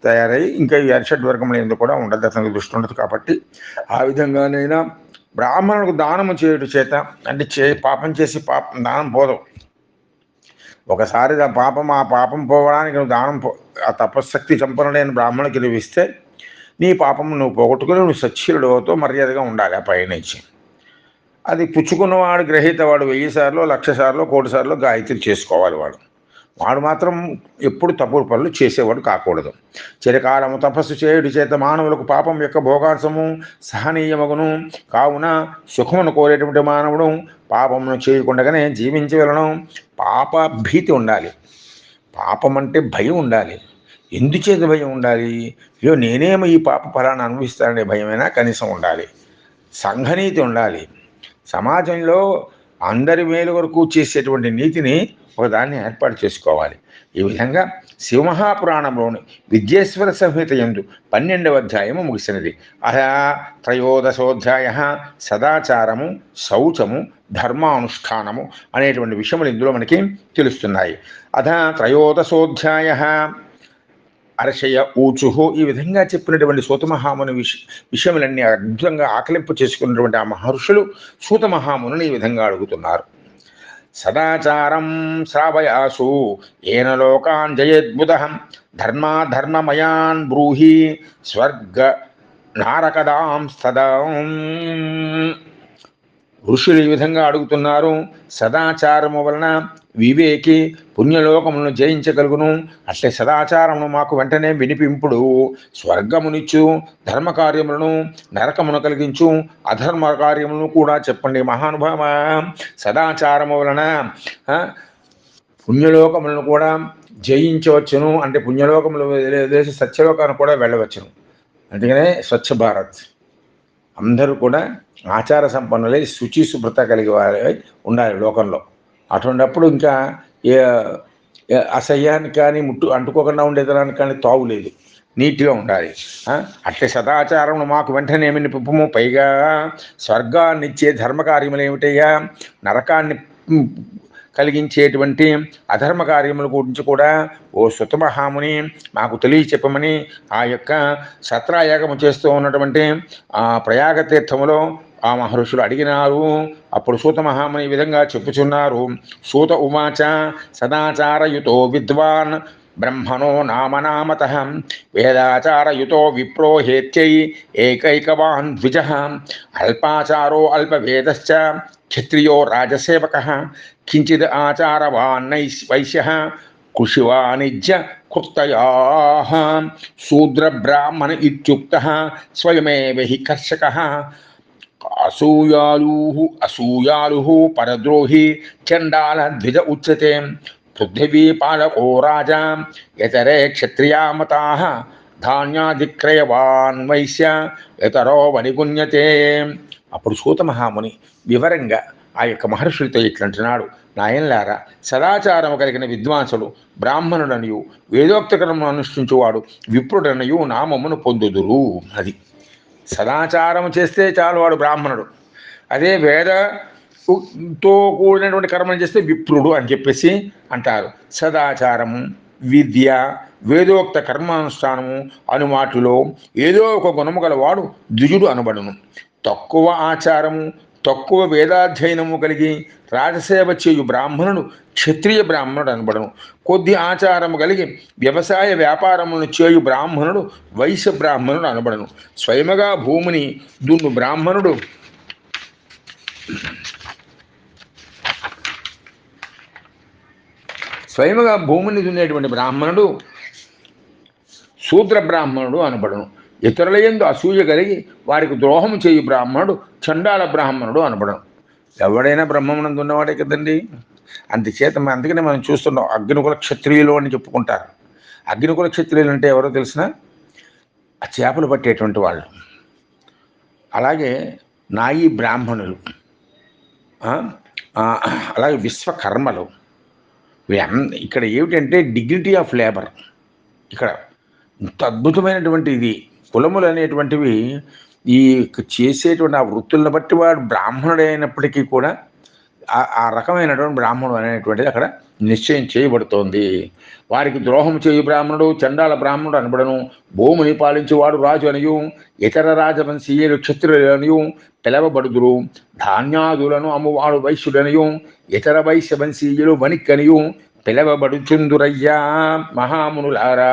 తయారై ఇంకా ఈ అరిషడ్వర్గములు ఎందుకు కూడా ఉండదు, అతనికి దృష్టి ఉండదు. కాబట్టి ఆ విధంగానైనా బ్రాహ్మణులకు దానము చేయుట చేత, అంటే పాపం చేసి దానం పోదు. ఒకసారి ఆ పాపం పోవడానికి నువ్వు ఆ తపశక్తి సంపన్నుడైన బ్రాహ్మణుడికి నువ్వు ఇస్తే నీ పాపము నువ్వు పోగొట్టుకుని నువ్వు సచ్చీలుడితో మర్యాదగా ఉండాలి. ఆ పైనుంచి అది పుచ్చుకున్నవాడు గ్రహీత, వాడు 1000 సార్లు 1,00,000 సార్లు 1,00,000 సార్లు గాయత్రి చేసుకోవాలి. వాడు మాత్రం ఎప్పుడు తప్పుడు పనులు చేసేవాడు కాకూడదు. చిరకాలము తపస్సు చేయుడి చేత మానవులకు పాపం యొక్క భోగాంశము సహనీయమగును. కావున సుఖమును కోరేటువంటి మానవుడు పాపమును చేయకుండానే జీవించవలను. పాప భీతి ఉండాలి, పాపం అంటే భయం ఉండాలి. ఎందుచేత భయం ఉండాలి? అయ్యో నేనేమో ఈ పాప ఫలాన్ని అనుభవిస్తాననే భయమైనా కనీసం ఉండాలి. సంఘనీతి ఉండాలి. సమాజంలో అందరి మేలు వరకు చేసేటువంటి నీతిని ఒకదాన్ని ఏర్పాటు చేసుకోవాలి. ఈ విధంగా శివమహాపురాణంలోని విద్యేశ్వర సంహిత యందు 12వ అధ్యాయము ముగిసినది. అహా 13ోధ్యాయ సదాచారము, శౌచము, ధర్మానుష్ఠానము అనేటువంటి విషయములు ఇందులో మనకి తెలుస్తున్నాయి. అథ 13ోధ్యాయ అర్షయ ఊచుహు. ఈ విధంగా చెప్పినటువంటి సూతమహాముని విషయములన్నీ అద్భుతంగా ఆకలింపు చేసుకున్నటువంటి ఆ మహర్షులు సూతమహాముని ఈ విధంగా అడుగుతున్నారు. సదాచారం శ్రావయాసు ఏన లోకాన్ జయేద్బుధః ధర్మమయాన్ బ్రూహి స్వర్గ నారకదాం సదా. ఋషులు ఈ విధంగా అడుగుతున్నారు. సదాచారము వలన వివేకి పుణ్యలోకములను జయించగలుగును. అట్లే సదాచారమును మాకు వెంటనే వినిపింపుడు. స్వర్గమునిచ్చు, ధర్మకార్యములను నరకమును కలిగించు, అధర్మ కార్యములను కూడా చెప్పండి మహానుభావ. సదాచారము వలన పుణ్యలోకములను కూడా జయించవచ్చును, అంటే పుణ్యలోకములు వదిలేసి సత్యలోకాన్ని కూడా వెళ్ళవచ్చును. అందుకనే స్వచ్ఛ భారత్, అందరూ కూడా ఆచార సంపన్నులై శుచి శుభ్రత కలిగి వారై ఉండాలి లోకంలో. అటువంటిప్పుడు ఇంకా అసహ్యానికి కానీ అంటుకోకుండా ఉండేదానికి కానీ తావులేదు, నీట్గా ఉండాలి. అట్లే సదాచారం మాకు వెంటనే నిపుము. పైగా స్వర్గాన్ని ఇచ్చే ధర్మకార్యములు ఏమిటయ్యా, నరకాన్ని కలిగించేటువంటి అధర్మ కార్యముల గురించి కూడా ఓ సుతమహాముని మాకు తెలియచెప్పమని ఆ యొక్క సత్రాయాగము చేస్తూ ఉన్నటువంటి ఆ ప్రయాగ తీర్థములో ఆ మహర్షులు అడిగినారు. అప్పుడు సూతమహాముని ఈ విధంగా చెప్పుచున్నారు. సూత ఉవాచ సదాచారయుతో విద్వాన్ బ్రహ్మణో నామనామతః వేదాచారయుతో విప్రోహేత్యై ఏకైకవాన్ ద్విజః అల్పాచారో అల్పవేదశ్చ క్షత్రియో రాజసేవకః కించిద్ ఆచారవాన్ వైశ్యః కృషివాణిజ్య కృత్తయాః శూద్ర బ్రాహ్మణ ఇత్యుక్తః స్వయమేవ హి కర్షకః అసూయాలుః పరద్రోహి చండాల ద్విజ ఉచ్యతే పృథివీపాలకో రాజా యతరే క్షత్రియామతాః ధాన్యాదిక్రయవాన్ వైశ్య యతరో వనిగుణ్యతే. అప్పుడు సూతమహాముని వివరంగా ఆ యొక్క మహర్షులతో ఇట్లంటున్నాడు. నాయనలారా, సదాచారము కలిగిన విద్వాంసుడు బ్రాహ్మణుడనియు వేదోక్త కర్మను అనుష్ఠించువాడు విప్రుడనియు నామమును పొందుదురు. అది సదాచారము చేస్తే చాలు వాడు బ్రాహ్మణుడు. అదే వేదతో కూడినటువంటి కర్మను చేస్తే విప్రుడు అని చెప్పేసి అంటారు. సదాచారము, విద్య, వేదోక్త కర్మానుష్ఠానము అను వాటిలో ఏదో ఒక గుణము గలవాడు ద్విజుడు అనబడును. తక్కువ ఆచారము, తక్కువ వేదాధ్యయనము కలిగి రాజసేవ చేయు బ్రాహ్మణుడు క్షత్రియ బ్రాహ్మణుడు అనబడును. కొద్ది ఆచారము కలిగి వ్యవసాయ వ్యాపారములను చేయు బ్రాహ్మణుడు వైశ్య బ్రాహ్మణుడు అనబడును. స్వయముగా భూమిని దున్ను బ్రాహ్మణుడు స్వయముగా భూమిని దున్నేటువంటి బ్రాహ్మణుడు శూద్ర బ్రాహ్మణుడు అనబడును. ఇతరుల యందు అసూయ కలిగి వారికి ద్రోహము చేయు బ్రాహ్మణుడు చండాల బ్రాహ్మణుడు అనబడును. ఎవడైనా బ్రహ్మమునందు ఉన్నవాడే కదండి. అందుచేత అందుకనే మనం చూస్తున్నాం, అగ్నికుల క్షత్రియులు అని చెప్పుకుంటారు. అగ్నికుల క్షత్రియులు అంటే ఎవరో తెలిసిన ఆ చేపలు పట్టేటువంటి వాళ్ళు. అలాగే నాయి బ్రాహ్మణులు, అలాగే విశ్వకర్మలు. ఇక్కడ ఏమిటంటే డిగ్నిటీ ఆఫ్ లేబర్. ఇక్కడ ఇంత అద్భుతమైనటువంటి ఇది కులములు అనేటువంటివి ఈ చేసేటువంటి ఆ వృత్తులను బట్టి వాడు బ్రాహ్మణుడు అయినప్పటికీ కూడా ఆ రకమైనటువంటి బ్రాహ్మణుడు అనేటువంటిది అక్కడ నిశ్చయం చేయబడుతోంది. వారికి ద్రోహం చేయు బ్రాహ్మణుడు చండాల బ్రాహ్మణుడు అనబడను. భూమిని పాలించేవాడు రాజు అనియు ఇతర రాజవంశీయులు క్షత్రులనియు పిలవబడుదురు. ధాన్యాదులను అమ్మువాడు వైశ్యుడనియు ఇతర వైశ్యవంశీయులు వణిక్కనియు పిలవబడుచుందురయ్యా. మహామునులారా,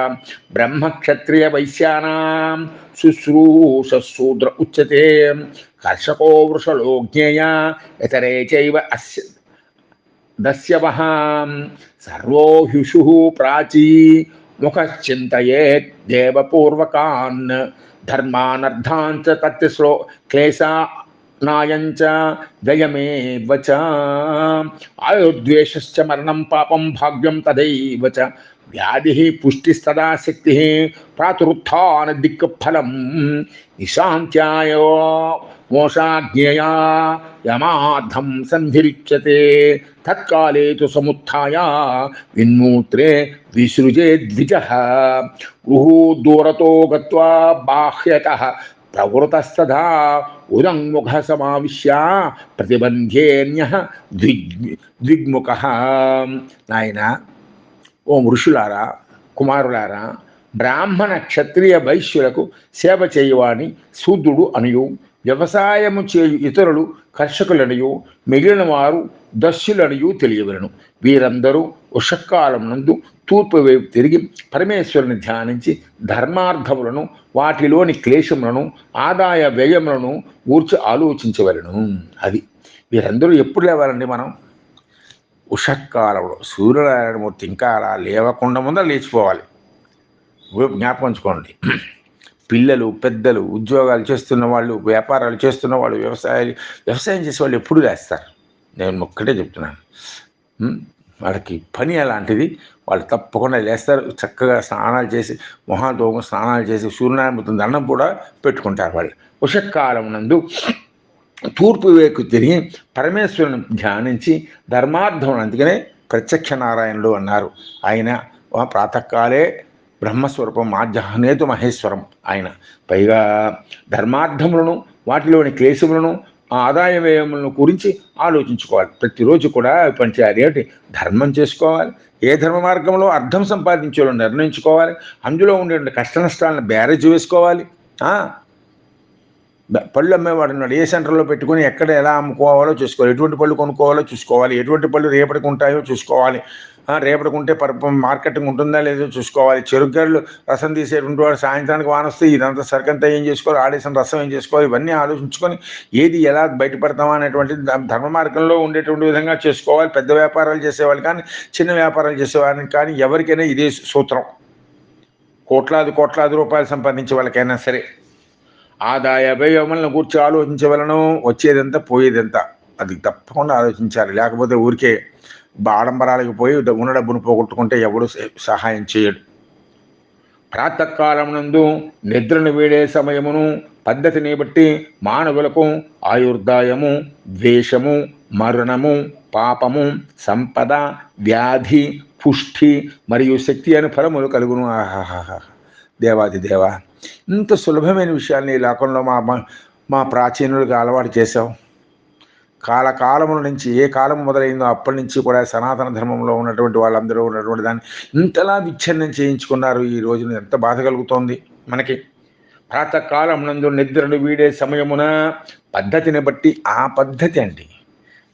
బ్రహ్మక్షత్రియ వైశ్యానాం శుశ్రూషశూద్ర ఉచ్యతే. కర్షకో వృషలో జ్ఞేయ ఇతరే చైవ అస్య దస్యవః. సర్వో హ్యుషు ప్రాచీ ముఖశ్చింతయేత్ దేవపూర్వకాన్ ధర్మానర్థాన్ చ తత్శ్లో క్లేశా నాయంచ దయమేవ చ. ఆయుర్ద్వేషశ్చ మరణం పాపం భాగ్యం తదైవ చ. వ్యాధి పుష్టిస్తదా శక్తి ప్రాతురుత్థాన దిక్ఫలం. నిశాంత్యాయో మోషాజ్ఞేయా యమార్థం సంధిరిచ్యతే. తత్కాలే తు సముత్థాయ విన్మూత్రే విసృజే ద్విజః. గృహోద్దూరతో గత్వా బాహ్యతః ప్రవృతస్తథా ఉదంముఖ సమావిశ్య ప్రతిబంధ్యేన్యః ద్విగ్ముఖః. నాయన, ఓ ఋషులారా, కుమారులారా, బ్రాహ్మణ క్షత్రియ వైశ్యులకు సేవ చేయువాని శూద్రుడు అనియు వ్యవసాయము చేయు ఇతరులు కర్షకులనియు మిగిలిన వారు దస్యులనియు తెలియవలను. వీరందరూ ఉషకాలం నందు తూర్పు వైపు తిరిగి పరమేశ్వరుని ధ్యానించి ధర్మార్థములను వాటిలోని క్లేశములను ఆదాయ వ్యయములను గూర్చి ఆలోచించవలను. అది వీరందరూ ఎప్పుడు లేవాలండి? మనం ఉషకాలంలో సూర్యనారాయణమూర్తి ఇంకా అలా లేవకుండా ముందర లేచిపోవాలి. జ్ఞాపకం ఉంచుకోండి. పిల్లలు, పెద్దలు, ఉద్యోగాలు చేస్తున్న వాళ్ళు, వ్యాపారాలు చేస్తున్న వాళ్ళు, వ్యవసాయం చేసే వాళ్ళు ఎప్పుడు లేస్తారు. నేను ఒక్కటే చెప్తున్నాను, వాళ్ళకి పని అలాంటిది. వాళ్ళు తప్పకుండా లేస్తారు. చక్కగా స్నానాలు చేసి, మొహాలతో స్నానాలు చేసి సూర్యనారాయణమూర్తిని దండం కూడా పెట్టుకుంటారు. వాళ్ళు ఉషకాలం నందు తూర్పు వైపు తిరిగి పరమేశ్వరుని ధ్యానించి ధర్మార్థం, అందుకనే ప్రత్యక్ష నారాయణుడు అన్నారు. ఆయన ప్రాతకాలే బ్రహ్మస్వరూపం, మాధ్యాహ్నేతు మహేశ్వరం ఆయన. పైగా ధర్మార్థములను వాటిలోని క్లేశములను ఆదాయ వ్యయములను గురించి ఆలోచించుకోవాలి. ప్రతిరోజు కూడా పనిచేయాలి. ఏమిటి? ధర్మం చేసుకోవాలి. ఏ ధర్మ మార్గంలో అర్థం సంపాదించాలో నిర్ణయించుకోవాలి. అందులో ఉండే కష్ట నష్టాలను బ్యారేజ్ వేసుకోవాలి. పళ్ళు అమ్మేవాడు ఉన్నాడు, ఏ సెంటర్లో పెట్టుకుని ఎక్కడ ఎలా అమ్ముకోవాలో చూసుకోవాలి. ఎటువంటి పళ్ళు కొనుక్కోవాలో చూసుకోవాలి. ఎటువంటి పళ్ళు రేపటికి ఉంటాయో చూసుకోవాలి. రేపటికి ఉంటే మార్కెటింగ్ ఉంటుందా లేదో చూసుకోవాలి. చెరుగ్గడ్లు రసం తీసేటువంటి వాడు సాయంత్రానికి వానొస్తే ఇదంతా సరికంతా ఏం చేసుకోవాలి, ఆడేసిన రసం ఏం చేసుకోవాలి, ఇవన్నీ ఆలోచించుకొని ఏది ఎలా బయటపడతామా అనేటువంటిది ధర్మ మార్గంలో ఉండేటువంటి విధంగా చేసుకోవాలి. పెద్ద వ్యాపారాలు చేసేవాళ్ళు కానీ, చిన్న వ్యాపారాలు చేసేవాళ్ళని కానీ ఎవరికైనా ఇదే సూత్రం. కోట్లాది రూపాయలు సంపాదించే వాళ్ళకైనా సరే ఆదాయ వ్యయములను కూర్చి ఆలోచించవలను. వచ్చేదంతా పోయేదంతా అది తప్పకుండా ఆలోచించాలి. లేకపోతే ఊరికే ఆడంబరాలకు పోయి ఉన్న డబ్బును పోగొట్టుకుంటే ఎవడు సహాయం చేయడు. ప్రాతకాలం నందు నిద్రను వీడే సమయమును పద్ధతిని బట్టి మానవులకు ఆయుర్దాయము, ద్వేషము, మరణము, పాపము, సంపద, వ్యాధి, పుష్టి మరియు శక్తి అనే ఫలములు కలుగును. ఆహాహా! దేవాది దేవ, ఇంత సులభమైన విషయాన్ని ఈ లోకంలో మా ప్రాచీనులుగా అలవాటు చేశావు. కాలకాలముల నుంచి, ఏ కాలం మొదలైందో అప్పటి నుంచి కూడా సనాతన ధర్మంలో ఉన్నటువంటి వాళ్ళందరూ ఉన్నటువంటి దాన్ని ఇంతలా విచ్ఛిన్నం చేయించుకున్నారు. ఈ రోజున ఎంత బాధ కలుగుతోంది మనకి. ప్రాతకాలం నందు నిద్రను వీడే సమయమున పద్ధతిని బట్టి, ఆ పద్ధతి అండి,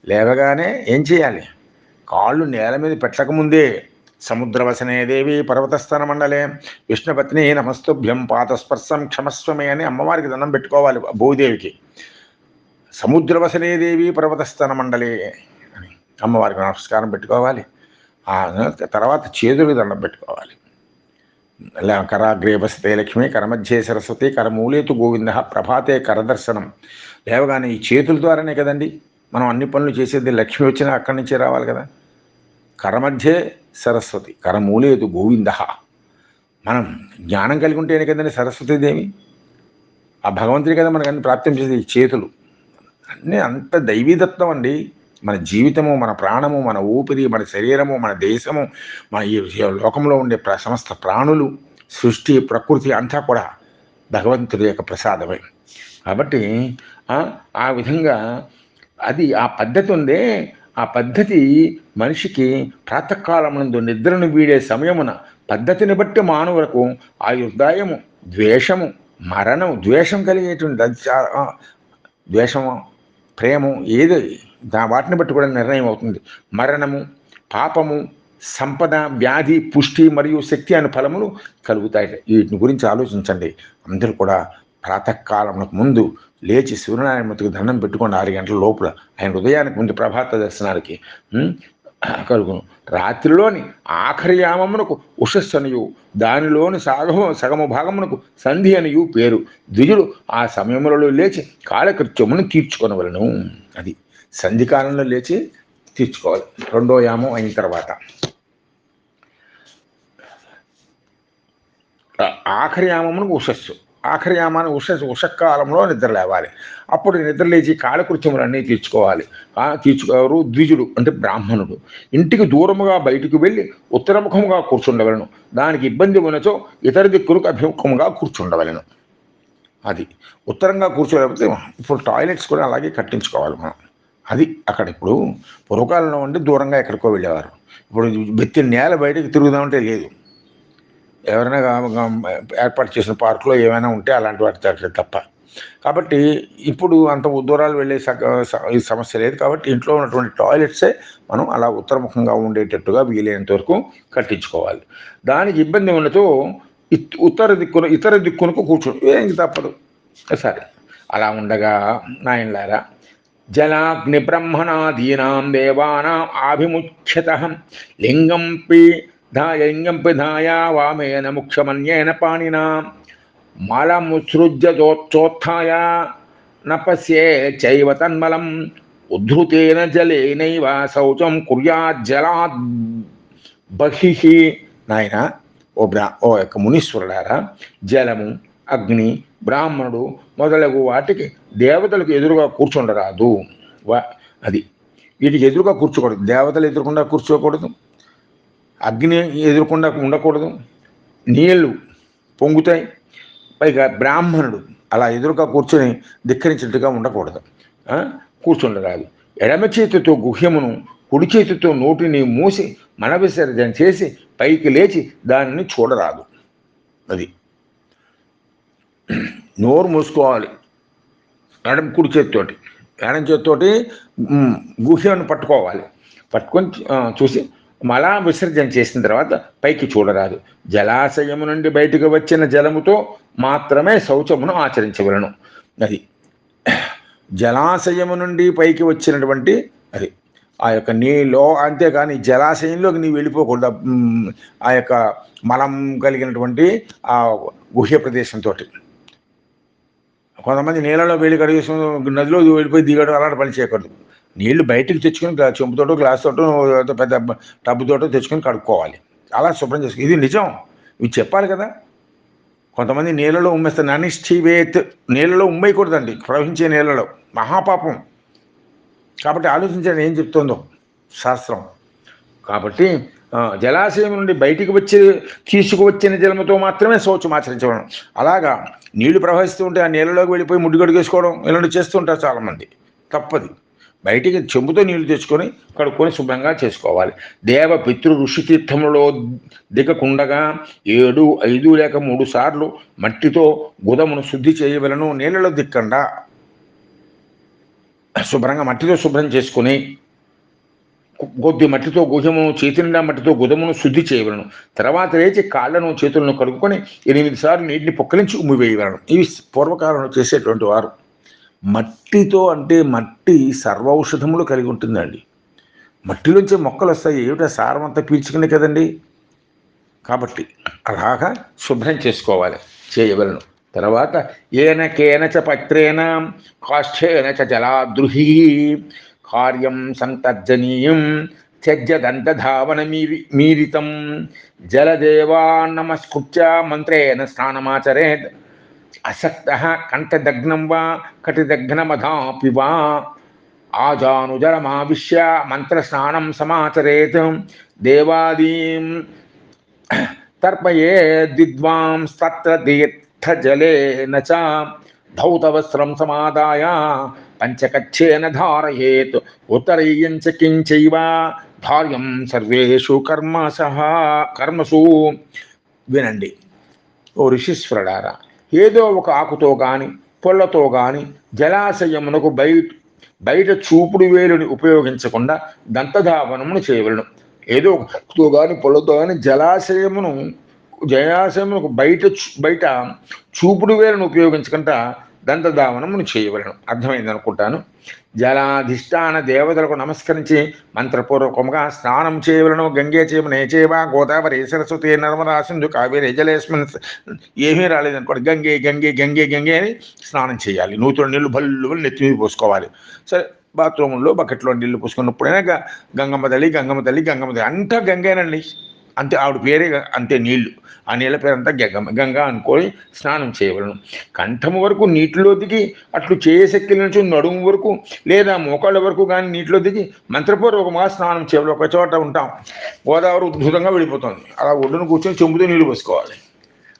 లేవగానే ఏం చేయాలి? కాళ్ళు నేల మీద పెట్టకముందే సముద్రవసనే దేవి పర్వతస్థాన మండలే విష్ణుపత్ని నమస్తుభ్యం పాతస్పర్శం క్షమస్వమే అని అమ్మవారికి దండం పెట్టుకోవాలి. భూదేవికి సముద్రవసనే దేవి పర్వతస్థాన మండలే అని అమ్మవారికి నమస్కారం పెట్టుకోవాలి. ఆ తర్వాత చేతులకు దండం పెట్టుకోవాలి. కరాగ్రే వసతే లక్ష్మి, కరమధ్యే సరస్వతి, కరమూలేతు గోవింద, ప్రభాతే కరదర్శనం. లేవగానే ఈ చేతుల ద్వారానే కదండి మనం అన్ని పనులు చేసేది. లక్ష్మి వచ్చినా అక్కడి నుంచే రావాలి కదా. కరమధ్యే సరస్వతి, కరమూలేతు గోవింద. మనం జ్ఞానం కలిగి ఉంటేనే కదండి సరస్వతీదేవి, ఆ భగవంతుడి కదా మనకు అన్ని ప్రాప్తం చేసేది. ఈ చేతులు అన్నీ అంత దైవీదత్తం అండి. మన జీవితము, మన ప్రాణము, మన ఊపిరి, మన శరీరము, మన దేశము, మన ఈ లోకంలో ఉండే సమస్త ప్రాణులు, సృష్టి, ప్రకృతి అంతా కూడా భగవంతుడి యొక్క ప్రసాదమే. కాబట్టి ఆ విధంగా అది ఆ పద్ధతి ఉందే, ఆ పద్ధతి మనిషికి ప్రాతకాలమునందు నిద్రను వీడే సమయమున పద్ధతిని బట్టి మానవులకు ఆయుర్దాయము, ద్వేషము, మరణం, ద్వేషం కలిగేటువంటి ద్వేషము, ప్రేమ ఏదో వాటిని బట్టి కూడా నిర్ణయం అవుతుంది. మరణము, పాపము, సంపద, వ్యాధి, పుష్టి మరియు శక్తి అనే ఫలములు కలుగుతాయి. వీటిని గురించి ఆలోచించండి. అందరూ కూడా ప్రాతకాలమునకు ముందు లేచి సూర్యనారాయణమూర్తికి దండం పెట్టుకోండి. 6 గంటల లోపల ఆయన ఉదయానికి ముందు ప్రభాత దర్శనానికి కలుగును. రాత్రిలోని ఆఖరి యామమునకు ఉషస్సనియు, దానిలోని సగము భాగమునకు సంధి అనియు పేరు. ద్విజుడు ఆ సమయములలో లేచి కాలకృత్యమును తీర్చుకొనవలను. అది సంధికాలంలో లేచి తీర్చుకోవాలి. 2వ యామం అయిన తర్వాత ఆఖరి యామమునకు ఉషస్సు, ఆఖరి యామాన్ని ఉషకాలంలో నిద్ర లేవాలి. అప్పుడు నిద్ర లేచి కాలకృత్యములన్నీ తీర్చుకోవాలి. తీర్చుకోరు ద్విజుడు అంటే బ్రాహ్మణుడు. ఇంటికి దూరముగా బయటకు వెళ్ళి ఉత్తరముఖముగా కూర్చుండవలను. దానికి ఇబ్బంది ఉన్నచో ఇతర దిక్కులకు అభిముఖముగా కూర్చుండవలను. అది ఉత్తరంగా కూర్చోలేకపోతే ఇప్పుడు టాయిలెట్స్ కూడా అలాగే కట్టించుకోవాలి మనం. అది అక్కడ ఇప్పుడు పూర్వకాలంలో ఉండి దూరంగా ఎక్కడికో వెళ్ళేవారు. ఇప్పుడు బెత్తి నేల బయటకు తిరుగుదామంటే లేదు. ఎవరైనా ఏర్పాటు చేసిన పార్కులో ఏమైనా ఉంటే అలాంటి వాటి తప్ప. కాబట్టి ఇప్పుడు అంత దూరాలు వెళ్ళే సమస్య లేదు. కాబట్టి ఇంట్లో ఉన్నటువంటి టాయిలెట్సే మనం అలా ఉత్తరముఖంగా ఉండేటట్టుగా వీలైనంత వరకు కట్టించుకోవాలి. దానికి ఇబ్బంది ఉన్నతో ఇతర దిక్కునకు కూర్చోడు, ఏం తప్పదు. సరే, అలా ఉండగా నాయనలారా, జలాగ్ని బ్రహ్మణాదీనాం దేవానాం ఆభిముఖ్యత లింగం పిధాయ వామేన ముఖ్యమన్యేన పాణినా మలముసృజ్యోత్థాయ నపస్యే చైవ తన్మలం ఉద్ధృతేన జలేనైవ శౌచం కుర్యాజ్జలాద్ బహిః. నాయన, ఓ యొక్క మునీశ్వరులారా, జలము, అగ్ని, బ్రాహ్మణుడు మొదలగు వాటికి దేవతలకు ఎదురుగా కూర్చుండరాదు. అది వీటికి ఎదురుగా కూర్చోకూడదు. దేవతలు ఎదురుకుండా కూర్చోకూడదు, అగ్ని ఎదురుకుండా ఉండకూడదు, నీళ్లు పొంగుతాయి. పైగా బ్రాహ్మణుడు అలా ఎదురుగా కూర్చొని ధిక్కరించినట్టుగా ఉండకూడదు, కూర్చుండరాదు. ఎడమ చేతితో గుహ్యమును, కుడి చేతితో నోటిని మూసి మల విసర్జన చేసి పైకి లేచి దానిని చూడరాదు. అది నోరు మూసుకోవాలి కుడి చేతితోటి. ఎడం చేతితోటి గుహ్యాన్ని పట్టుకోవాలి. పట్టుకొని చూసి మలా విసర్జన చేసిన తర్వాత పైకి చూడరాదు. జలాశయము నుండి బయటకు వచ్చిన జలముతో మాత్రమే శౌచమును ఆచరించవలను. అది జలాశయము నుండి పైకి వచ్చినటువంటి అది ఆ యొక్క నీలో, అంతేకాని జలాశయంలోకి నీవు వెళ్ళిపోకూడదు. ఆ యొక్క మలం కలిగినటువంటి ఆ గుహ్య ప్రదేశంతో. కొంతమంది నీళ్ళలో వెళ్ళి కడిగేసి నదిలో వెళ్ళిపోయి దిగడం అలాంటి పని చేయకూడదు. నీళ్లు బయటకు తెచ్చుకొని చెంపుతోటో గ్లాస్తోటో పెద్ద టబ్బుతోటో తెచ్చుకొని కడుక్కోవాలి. అలా శుభ్రం చేసుకో. ఇది నిజం, ఇవి చెప్పాలి కదా. కొంతమంది నీళ్ళలో ఉమ్మేస్తారు. అనిష్ఠివేత్, నీళ్ళలో ఉమ్మేయకూడదండి. ప్రవహించే నీళ్ళలో మహాపాపం. కాబట్టి ఆలోచించండి ఏం చెప్తుందో శాస్త్రం. కాబట్టి జలాశయం నుండి బయటికి వచ్చి తీసుకువచ్చిన జలముతో మాత్రమే శౌచం ఆచరించడం. అలాగా నీళ్లు ప్రవహిస్తూ ఉంటే ఆ నీళ్ళలోకి వెళ్ళిపోయి ముడ్డుగడిగేసుకోవడం ఇలాంటి చేస్తూ ఉంటారు చాలామంది. తప్పది. బయటికి చెంబుతో నీళ్లు తెచ్చుకొని కడుక్కొని శుభ్రంగా చేసుకోవాలి. దేవ పితృ ఋషి తీర్థములలో దిగకుండగా 7, 5 లేక 3 సార్లు మట్టితో గుదమును శుద్ధి చేయవలను. నీళ్ళలో దిక్కండా శుభ్రంగా మట్టితో శుభ్రం చేసుకుని కొద్ది మట్టితో గుహమును చేతి నిండా మట్టితో గుదమును శుద్ధి చేయవలను. తర్వాత లేచి కాళ్లను చేతులను కడుక్కొని 8 సార్లు నీటిని పొక్కలించి ఉమ్మివేయవలను. ఇవి పూర్వకాలంలో చేసేటువంటి వారు. మట్టితో అంటే మట్టి సర్వౌషధములు కలిగి ఉంటుందండి. మట్టిలోంచి మొక్కలు వస్తాయి. ఏమిటా సారం అంతా పీల్చుకునే కదండి. కాబట్టి అలాగా శుభ్రం చేసుకోవాలి, చేయవలను. తర్వాత ఏనకేన చ పత్రేణ కాష్ఠేన చ జలాద్రుహి కార్యం సంతర్జనీయం త్యజ్యదంతధావన మీరితం జలదేవా నమస్కృత్య మంత్రేణ స్నానమాచరేత్ అసక్తః కంఠదగ్నం వా కటిదగ్నమధాపి వా ఆజానుజలమావిశ్య మంత్రస్నానం సమాచరేత్ దేవాదీం తర్పయేద్విద్వాంస్తత్ర తీర్థజలేన చ ధౌతవస్త్రం సమాదాయ పంచకచ్చేన ధారయేత్ ఉత్తరీయం చ కించైవ ధార్యం సర్వేషు కర్మసు. వినండి ఓ ఋషీశ్వరుడారా, ఏదో ఒక ఆకుతో కానీ పొల్లతో కానీ జలాశయమునకు బయట చూపుడు వేలుని ఉపయోగించకుండా దంతధావనమును చేయవలను. ఏదో ఒకతో కానీ పొల్లతో కానీ జలాశయమునకు బయట చూపుడు వేలును ఉపయోగించకుండా దంతధావనమును చేయవలను. అర్థమైంది అనుకుంటాను. జలాధిష్టాన దేవతలకు నమస్కరించి మంత్రపూర్వకంగా స్నానం చేయవలను. గంగే చేమనే చేవ గోదావరి సరస్వతి నర్మదా సింధు కావేరి జలేస్మిన్. ఏమీ రాలేదనుకోండి, గంగే గంగే గంగే గంగే అని స్నానం చేయాలి. నూతుల నీళ్లు భల్లు నెత్తి మీద పోసుకోవాలి. సరే, బాత్రూంలో బకెట్లో నీళ్లు పోసుకున్నప్పుడైనా గంగమ్మ తల్లి గంగమ్మ తల్లి గంగమ్మ తల్లి అంతా గంగేనండి. అంతే, ఆవిడ పేరే అంతే. నీళ్లు, ఆ నీళ్ళ పేరంతా గంగా అనుకొని స్నానం చేయవలను. కంఠము వరకు నీటిలో దిగి అట్లు చేయశక్తి నుంచి నడుము వరకు లేదా మోకాళ్ళ వరకు కానీ నీటిలో దిగి మంత్రపూర్వకంగా స్నానం చేయవాలి. ఒక చోట ఉంటాం, గోదావరి ఉద్ధృతంగా వెళ్ళిపోతుంది, అలా ఒడ్డును కూర్చొని చెంబుతో నీళ్లు పోసుకోవాలి.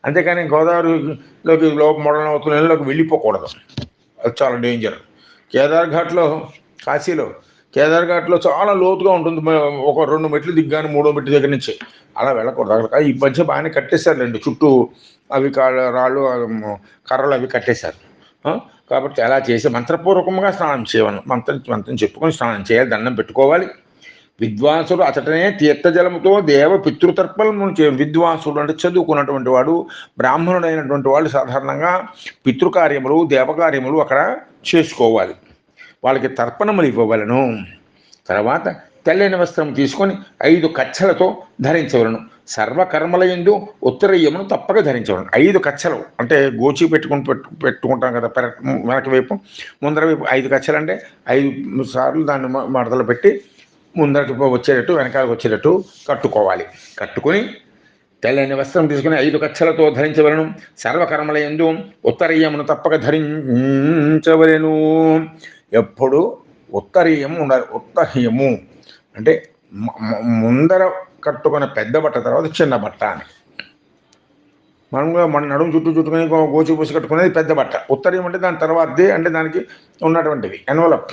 అంతేకాని గోదావరిలోకి మొడలవుతున్న నీళ్ళలోకి వెళ్ళిపోకూడదు. అది చాలా డేంజర్. కాశీలో కేదార్ఘాట్లో చాలా లోతుగా ఉంటుంది. ఒక 2 మెట్లు దిగ్గాను 3వ మెట్టు దగ్గర నుంచి అలా వెళ్ళకూడదు. అక్కడ ఈ మధ్య బాగానే కట్టేశారులేండి, చుట్టూ అవి రాళ్ళు కర్రలు అవి కట్టేశారు. కాబట్టి అలా చేసి మంత్రపూర్వకంగా స్నానం చేయవలను. మంత్రం చెప్పుకొని స్నానం చేయాలి, దండం పెట్టుకోవాలి. విద్వాంసుడు అతటనే తీర్థజలముతో దేవ పితృతర్పణము చేయాలి. విద్వాంసుడు అంటే చదువుకున్నటువంటి వాడు, బ్రాహ్మణుడైనటువంటి వాళ్ళు సాధారణంగా పితృకార్యములు దేవకార్యములు అక్కడ చేసుకోవాలి. వాళ్ళకి తర్పణములు ఇవ్వవలను. తర్వాత తెల్లని వస్త్రం తీసుకొని 5 కచ్చలతో ధరించవలను. సర్వకర్మలయందు ఉత్తరీయమును తప్పక ధరించవలను. 5 కచ్చలు అంటే గోచి పెట్టుకుంటాం కదా, వెనక వైపు ముందర వైపు 5 కచ్చలు అంటే 5 సార్లు దాన్ని మడతలు పెట్టి ముందరకి వచ్చేటట్టు వెనకాలకు వచ్చేటట్టు కట్టుకోవాలి. కట్టుకొని తెల్లని వస్త్రం తీసుకుని 5 కచ్చలతో ధరించవలను. సర్వకర్మలయందు ఉత్తరీయమును తప్పక ధరించవలను. ఎప్పుడు ఉత్తరీయము ఉండాలి. ఉత్తరీయము అంటే ముందర కట్టుకున్న పెద్ద బట్ట తర్వాత చిన్న బట్ట అని. మన నడుము చుట్టుకుని గోచి పూసి కట్టుకునేది పెద్ద బట్ట. ఉత్తరీయం అంటే దాని తర్వాతది, అంటే దానికి ఉన్నటువంటివి ఎన్వలప్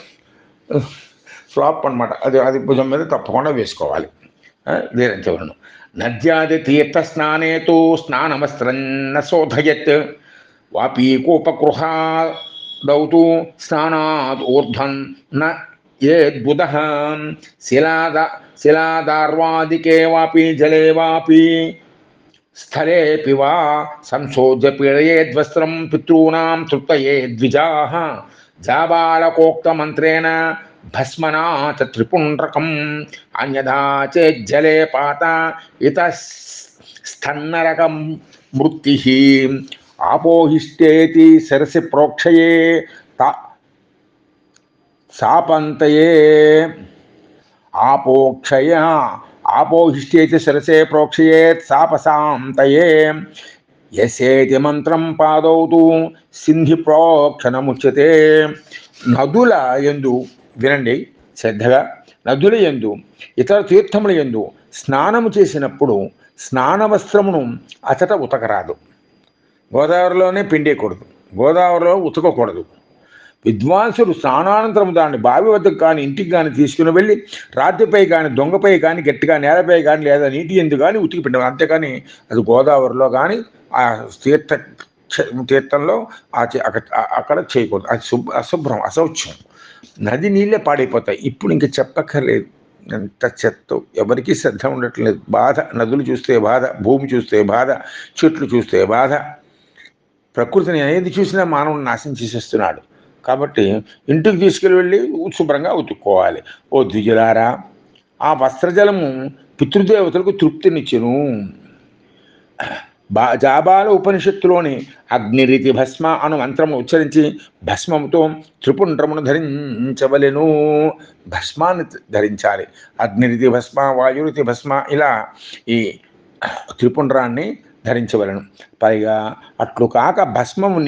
ఫ్లాప్ అనమాట. అది భుజం మీద తప్పకుండా వేసుకోవాలి, ధరించవలను. నద్యాది తీర్థ స్నానేతో స్నానవస్త్రం న శోధయత్ వాపీకోపగృహాదౌతు స్నానాద్ ఊర్ధ్వం న ఏద్బుధః శిలాదార్వాదికే వాపి జలే వాపి స్థలేపి వా సంశోధ్య పీడయేద్వస్త్రం పితॄణాం తృప్తయే ద్విజాః జాబాలకోక్త మంత్రేణ భస్మనా చ త్రిపుండ్రకం అన్యథా చేజ్జలే పాత ఇతస్థన్నరకం మృత్తిః ఆపోహిష్టేతి సరసి ప్రోక్షయే సాపంతయే ఆపోహిష్టేతి సరసే ప్రోక్షయేత్ సాపసాంతయే యసేతి మంత్రం పాదౌతు సింధి ప్రోక్షణముచ్యతే. నదుల యందు వినండి శ్రద్ధగా. నదుల యందు ఇతర తీర్థముల యందు స్నానము చేసినప్పుడు స్నాన వస్త్రమును అచట ఉతకరాదు. గోదావరిలోనే పిండేయకూడదు, గోదావరిలో ఉతకకూడదు. విద్వాంసుడు స్నానానంతరం దాన్ని బావి వద్దకు కానీ ఇంటికి కానీ తీసుకుని వెళ్ళి రాతిపై కానీ దొంగపై కానీ గట్టిగా నేలపై కానీ లేదా నీటి ఎందు కానీ ఉతికి పిండాలి. అంతేకాని అది గోదావరిలో కానీ ఆ తీర్థంలో అక్కడ చేయకూడదు. అది అశుభ్రం, అశౌచ్యం. నది నీళ్ళే పాడైపోతాయి. ఇప్పుడు ఇంక చెప్పక్కర్లేదు, ఎంత చెత్త, ఎవరికీ శ్రద్ధ ఉండట్లేదు. బాధ, నదులు చూస్తే బాధ, భూమి చూస్తే బాధ, చెట్లు చూస్తే బాధ. ప్రకృతిని ఏది చూసినా మానవుని నాశనం చేసేస్తున్నాడు. కాబట్టి ఇంటికి తీసుకెళ్ళి శుభ్రంగా ఉతుక్కోవాలి. ఓ ద్విజులారా, ఆ వస్త్రజలము పితృదేవతలకు తృప్తినిచ్చును. జాబాల ఉపనిషత్తులోని అగ్నిరీతి భస్మ అను మంత్రము ఉచ్చరించి భస్మముతో త్రిపుండ్రమును ధరించవలెను. భస్మాన్ని ధరించాలి. అగ్నిరీతి భస్మ, వాయురీతి భస్మ, ఇలా ఈ త్రిపుండ్రాన్ని ధరించవలను. పైగా అట్లు కాక భస్మము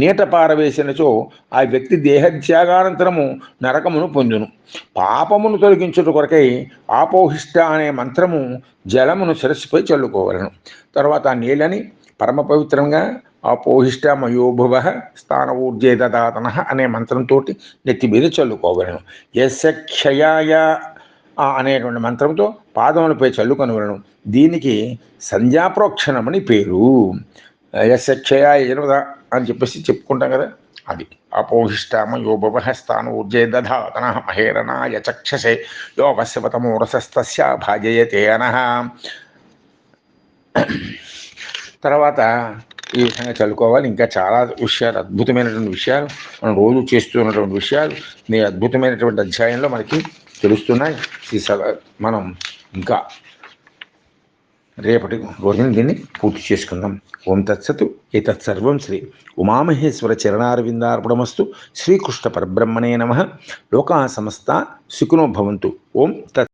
నీట పారవేసినచో ఆ వ్యక్తి దేహత్యాగానంతరము నరకమును పొందును. పాపమును తొలగించుట కొరకై ఆపోహిష్ట అనే మంత్రము జలమును శిరస్సుపై చల్లుకోవలను. తర్వాత ఆ నీళ్ళని పరమ పవిత్రంగా ఆపోహిష్ట మయోభువ స్థాన ఊర్జే దదాతన అనే మంత్రంతో నెత్తి మీద చల్లుకోవలను. యస్య క్షయాయ అనేటువంటి మంత్రంతో పాదములపై చల్లుకొనవలను. దీనికి సంధ్యాప్రోక్షణమని పేరు. యస్య క్షయాయ జనవద అని చెప్పేసి చెప్పుకుంటాం కదా, అది. అపోహిష్టామ యోభవ స్థాన ఊర్జే దధాతన మహేరణాయ చక్షసే యోగస్యవతమోరసస్తస్య భాజయతే అనః. తర్వాత ఈ విధంగా చల్లుకోవాలి. ఇంకా చాలా విషయాలు, అద్భుతమైనటువంటి విషయాలు, మనం రోజు చేస్తున్నటువంటి విషయాలు మీ అద్భుతమైనటువంటి అధ్యాయంలో మనకి తెలుస్తున్నాయి. మనం ఇంకా రేపటి రోజున దీన్ని పూర్తి చేసుకుందాం. ఓం తత్సతు. ఏతత్సర్వం శ్రీ ఉమామహేశ్వర చరణారవిందార్పణమస్తు. శ్రీకృష్ణ పరబ్రహ్మణే నమః. లోకా సమస్తా సుఖినో భవంతు. ఓం తత్.